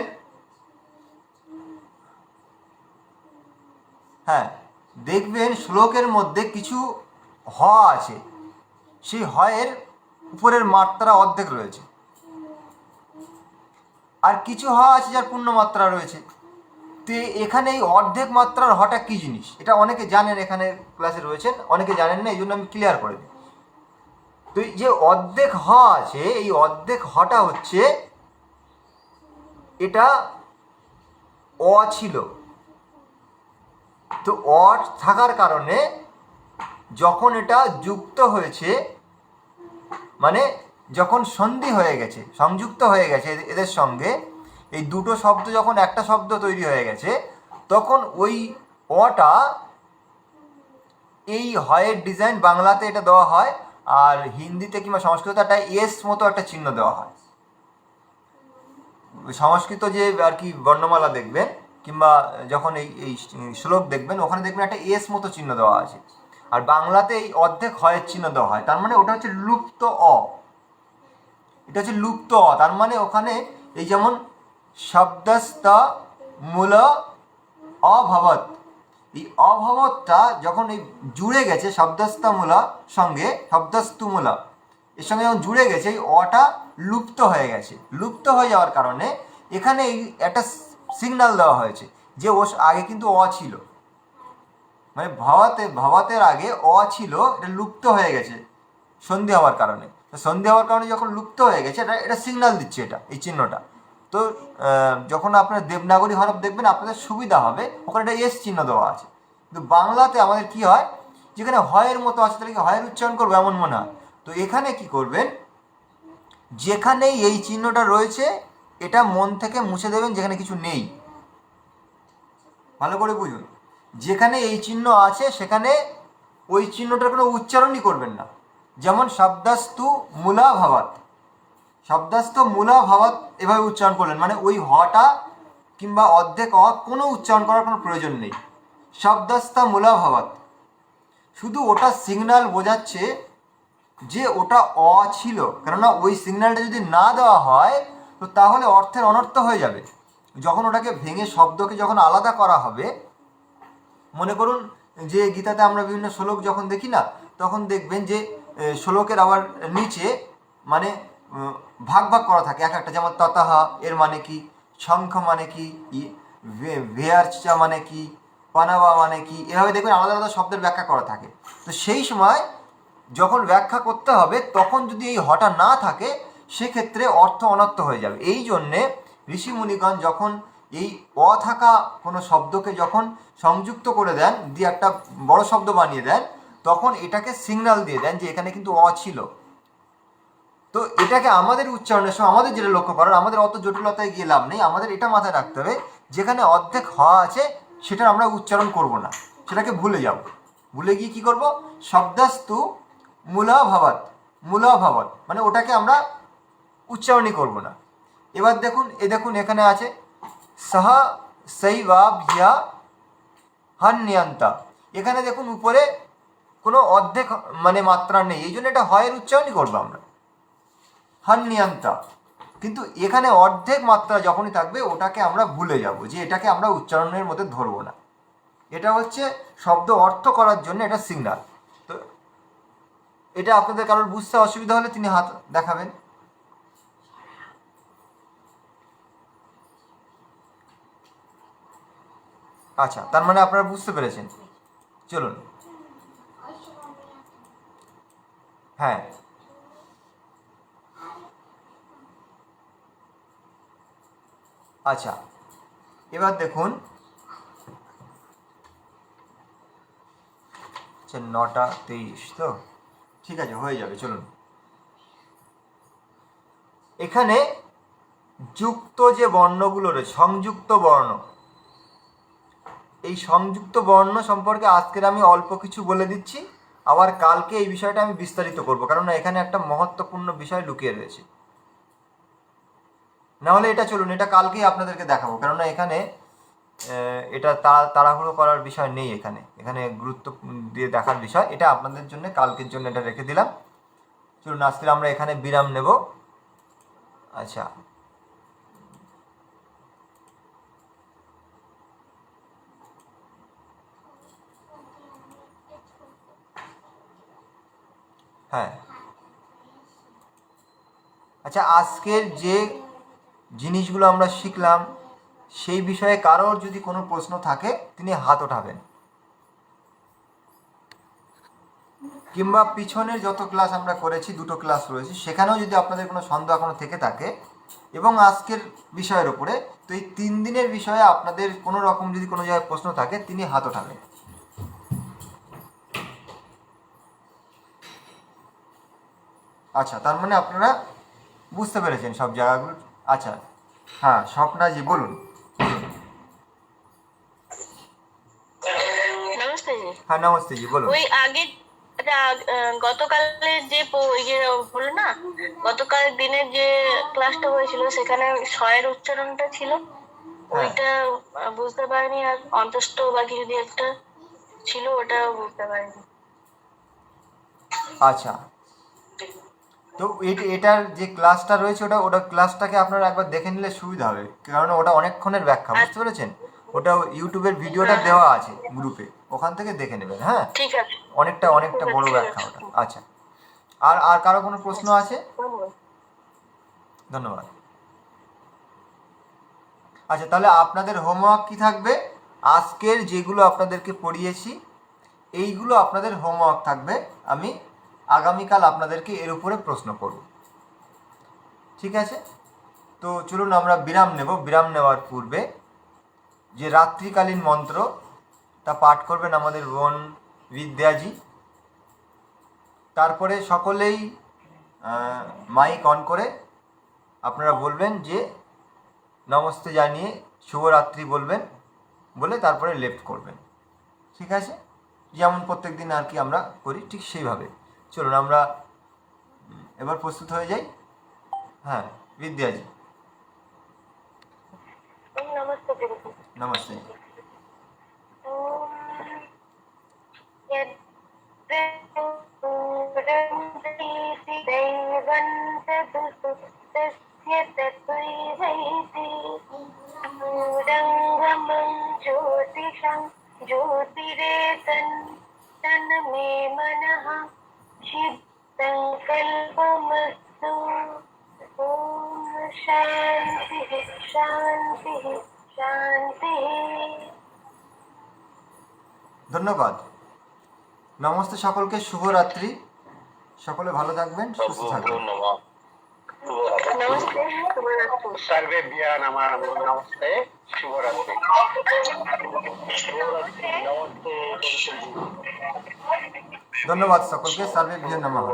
হ্যাঁ দেখবেন শ্লোকের মধ্যে কিছু হ আছে, সেই হয়ের উপরের মাত্রা অর্ধেক রয়েছে, আর কিছু হ আছে যার পূর্ণ মাত্রা রয়েছে। তো এখানে এই অর্ধেক মাত্রার হটা কী জিনিস, এটা অনেকে জানেন, এখানে ক্লাসে রয়েছেন, অনেকে জানেন না, এই জন্য আমি ক্লিয়ার করে দিই। তো এই যে অর্ধেক হ আছে, এই অর্ধেক হটা হচ্ছে, এটা অ ছিল, তো অ থাকার কারণে যখন এটা যুক্ত হয়েছে, মানে যখন সন্ধি হয়ে গেছে, সংযুক্ত হয়ে গেছে এদের সঙ্গে, এই দুটো শব্দ যখন একটা শব্দ তৈরি হয়ে গেছে, তখন ওই অটা, এই হয়ের ডিজাইন বাংলাতে এটা দেওয়া হয়, আর হিন্দিতে কিংবা সংস্কৃতে একটা এস মতো একটা চিহ্ন দেওয়া হয়। সংস্কৃত যে আর কি বর্ণমালা দেখবেন কিংবা যখন এই এই শ্লোক দেখবেন, ওখানে দেখবেন একটা এস মতো চিহ্ন দেওয়া আছে, আর বাংলাতে এই অর্ধেক হয়ের চিহ্ন দেওয়া হয়। তার মানে ওটা হচ্ছে লুপ্ত অ, এটা হচ্ছে লুপ্ত অ। তার মানে ওখানে এই যেমন শব্দস্থ মূল অভবৎ, এই অভবতটা যখন এই জুড়ে গেছে শব্দস্থ মূলা সঙ্গে, শব্দস্তু মূলা এর সঙ্গে যখন জুড়ে গেছে, এই অটা লুপ্ত হয়ে গেছে। লুপ্ত হয়ে যাওয়ার কারণে এখানে এই একটা সিগন্যাল দেওয়া হয়েছে যে ও আগে কিন্তু অ ছিল, মানে ভবাতের আগে অ ছিল, এটা লুপ্ত হয়ে গেছে সন্ধি হওয়ার কারণে। তো সন্ধি হওয়ার কারণে যখন লুপ্ত হয়ে গেছে, এটা সিগন্যাল দিচ্ছে, এটা এই চিহ্নটা। তো যখন আপনার দেবনাগরী হরফ দেখবেন আপনাদের সুবিধা হবে, ওখানে একটা এস চিহ্ন দেওয়া আছে। কিন্তু বাংলাতে আমাদের কি হয়, যেখানে হয়ের মতো আছে তাহলে কি হয়ের উচ্চারণ করবো এমন মনে হয়। তো এখানে কি করবেন, যেখানেই এই চিহ্নটা রয়েছে এটা মন থেকে মুছে দেবেন, যেখানে কিছু নেই। ভালো করে বুঝুন, যেখানে এই চিহ্ন আছে সেখানে ওই চিহ্নটার কোনো উচ্চারণই করবেন না। যেমন শব্দাস্তু মূলা ভাবাত, শব্দাস্ত মূলা ভাবাত এভাবে উচ্চারণ করলেন, মানে ওই হটা কিংবা অর্ধেক অ কোনো উচ্চারণ করার কোনো প্রয়োজন নেই। শব্দাস্তা মূলা ভাবাত, শুধু ওটা সিগন্যাল বোঝাচ্ছে যে ওটা অ ছিল, কেননা ওই সিগন্যালটা যদি না দেওয়া হয় তো তাহলে অর্থের অনর্থ হয়ে যাবে। যখন ওটাকে ভেঙে শব্দকে যখন আলাদা করা হবে, মনে করুন যে গীতাতে আমরা বিভিন্ন শ্লোক যখন দেখি না, তখন দেখবেন যে শ্লোকের আবার নিচে মানে ভাগ ভাগ করা থাকে এক একটা, যেমন ততহা এর মানে কি, শঙ্খ মানে কি, ভেয়ার্চা মানে কি, পানাবা মানে কি, এভাবে দেখবেন আলাদা আলাদা শব্দের ব্যাখ্যা করা থাকে। তো সেই সময় যখন ব্যাখ্যা করতে হবে তখন যদি এই হটা না থাকে, সেক্ষেত্রে অর্থ অনর্থ হয়ে যাবে। এই জন্যে ঋষি মুনিগণ যখন এই অ থাকা কোনো শব্দকে যখন সংযুক্ত করে দেন, দিয়ে একটা বড় শব্দ বানিয়ে দেন, তখন এটাকে সিগন্যাল দিয়ে দেন যে এখানে কিন্তু অ ছিল। তো এটাকে আমাদের উচ্চারণের সময় আমাদের যেটা লক্ষ্য করার, আমাদের অত জটিলতায় গিয়ে লাভ নেই। আমাদের এটা মাথায় রাখতে হবে, যেখানে অর্ধেক হ আছে সেটার আমরা উচ্চারণ করব না, সেটাকে ভুলে যাব। ভুলে গিয়ে কী করব, শব্দাস্তু মূলা ভাবাত, মূলা ভাবাত মানে ওটাকে আমরা উচ্চারণই করব না। এবার দেখুন, দেখুন এখানে আছে সহ শৈবাভ্যা হন্যন্তা, এখানে দেখুন উপরে কোনো অর্ধেক মানে মাত্রা নেই, এই জন্য এটা হয়ের উচ্চারণই করবো আমরা, হন্যন্তা। কিন্তু এখানে অর্ধেক মাত্রা যখনই থাকবে ওটাকে আমরা ভুলে যাব, যে এটাকে আমরা উচ্চারণের মধ্যে ধরবো না। এটা হচ্ছে শব্দ অর্থ করার জন্য এটা সিগন্যাল। তো এটা আপনাদের কারোর বুঝতে অসুবিধা হলে তিনি হাত দেখাবেন। আচ্ছা, তার মানে আপনারা বুঝতে পেরেছেন। চলুন, হ্যাঁ আচ্ছা, এবার দেখুন, আচ্ছা 9:23 তো ঠিক আছে, হয়ে যাবে। চলুন, এখানে যুক্ত যে বর্ণগুলো রয়েছে, সংযুক্ত বর্ণ, এই সংযুক্ত বর্ণ সম্পর্কে আজকের আমি অল্প কিছু বলে দিচ্ছি, আবার কালকে এই বিষয়টা আমি বিস্তারিত করব, কারণ এখানে একটা মহত্বপূর্ণ বিষয় লুকিয়ে রয়েছে। নাহলে এটা চলুন, এটা কালকেই আপনাদেরকে দেখাবো, কেননা এখানে এটা তাড়াহুড়ো করার বিষয় নেই, এখানে এখানে গুরুত্ব দিয়ে দেখার বিষয়, এটা আপনাদের জন্য কালকের জন্য এটা রেখে দিলাম। চলুন আজকে আমরা এখানে বিরাম নেব। আচ্ছা, হ্যাঁ আচ্ছা, আজকের যে জিনিসগুলো আমরা শিখলাম সেই বিষয়ে কারোর যদি কোনো প্রশ্ন থাকে তিনি হাত ওঠাবেন, কিংবা পিছনের যত ক্লাস আমরা করেছি, 2টো ক্লাস রয়েছে, সেখানেও যদি আপনাদের কোনো সন্দেহ এখনো থেকে থাকে এবং আজকের বিষয়ের উপরে, তো এই 3 দিনের বিষয়ে আপনাদের কোনো রকম যদি কোনো জায়গায় প্রশ্ন থাকে তিনি হাত ওঠাবেন। আচ্ছা, তার মানে আপনারা বুঝতে পেরেছেন সব জায়গাগুলো। আচ্ছা, হ্যাঁ স্বপ্নাজি বলুন। নমস্তে জি। হ্যাঁ নমস্তে জি বলুন। ওই আগে গতকালের যে ইয়ে হলো না, গতকাল দিনের যে ক্লাসটা হয়েছিল সেখানে স্বয়ের উচ্চারণটা ছিল, ওইটা বুঝতে পারিনি। আর অন্তস্থ বা কিছু দিয়ে একটা ছিল, ওটাও বুঝতে পারিনি। আচ্ছা, তো এটার যে ক্লাসটা রয়েছে ওটা ওটা ক্লাসটাকে আপনারা একবার দেখে নিলে সুবিধা হবে, কারণ ওটা অনেকক্ষণের ব্যাখ্যা, বুঝতে পেরেছেন? ওটা ইউটিউবের ভিডিওটা দেওয়া আছে গ্রুপে, ওখান থেকে দেখে নেবেন। হ্যাঁ ঠিক আছে, অনেকটা বড় ব্যাখ্যা ওটা। আচ্ছা, আর আর কারো কোনো প্রশ্ন আছে? ধন্যবাদ। ধন্যবাদ। আচ্ছা, তাহলে আপনাদের হোমওয়ার্ক কি থাকবে? আজকের যেগুলো আপনাদেরকে পড়িয়েছি এইগুলো আপনাদের হোমওয়ার্ক থাকবে। আমি আগামীকাল আপনাদেরকে এর উপরে প্রশ্ন করব, ঠিক আছে? তো চলুন আমরা বিরাম নেব। বিরাম নেওয়ার পূর্বে যে রাত্রিকালীন মন্ত্র তা পাঠ করবেন আমাদের বোন বিদ্যাজি। তারপরে সকলেই মাইক অন করে আপনারা বলবেন যে নমস্তে জানিয়ে শুভরাত্রি বলবেন, বলে তারপরে লেফট করবেন, ঠিক আছে? যেমন প্রত্যেক দিন আর কি আমরা করি ঠিক সেইভাবে। চলুন আমরা এবার প্রস্তুত হয়ে যাই। হ্যাঁ বিদ্যাজি। নমস্তে গুরুজি। নমস্তে। ज्योतिरेतन् तन्मे मनः सिद्धं कल्पमस्तु। ॐ शान्तिः शान्तिः शान्तिः। ধন্যবাদ। নমস্তে সকলকে, শুভরাত্রি। সকলে ভালো থাকবেন, সুস্থ থাকবেন। ধন্যবাদ। नमस्ते, शुभरात्रि। सर्वेभ्यः नमः। नमस्ते, शुभरात्रि। ধন্যবাদ সকলকে। সার্বেভ্যো নমঃ।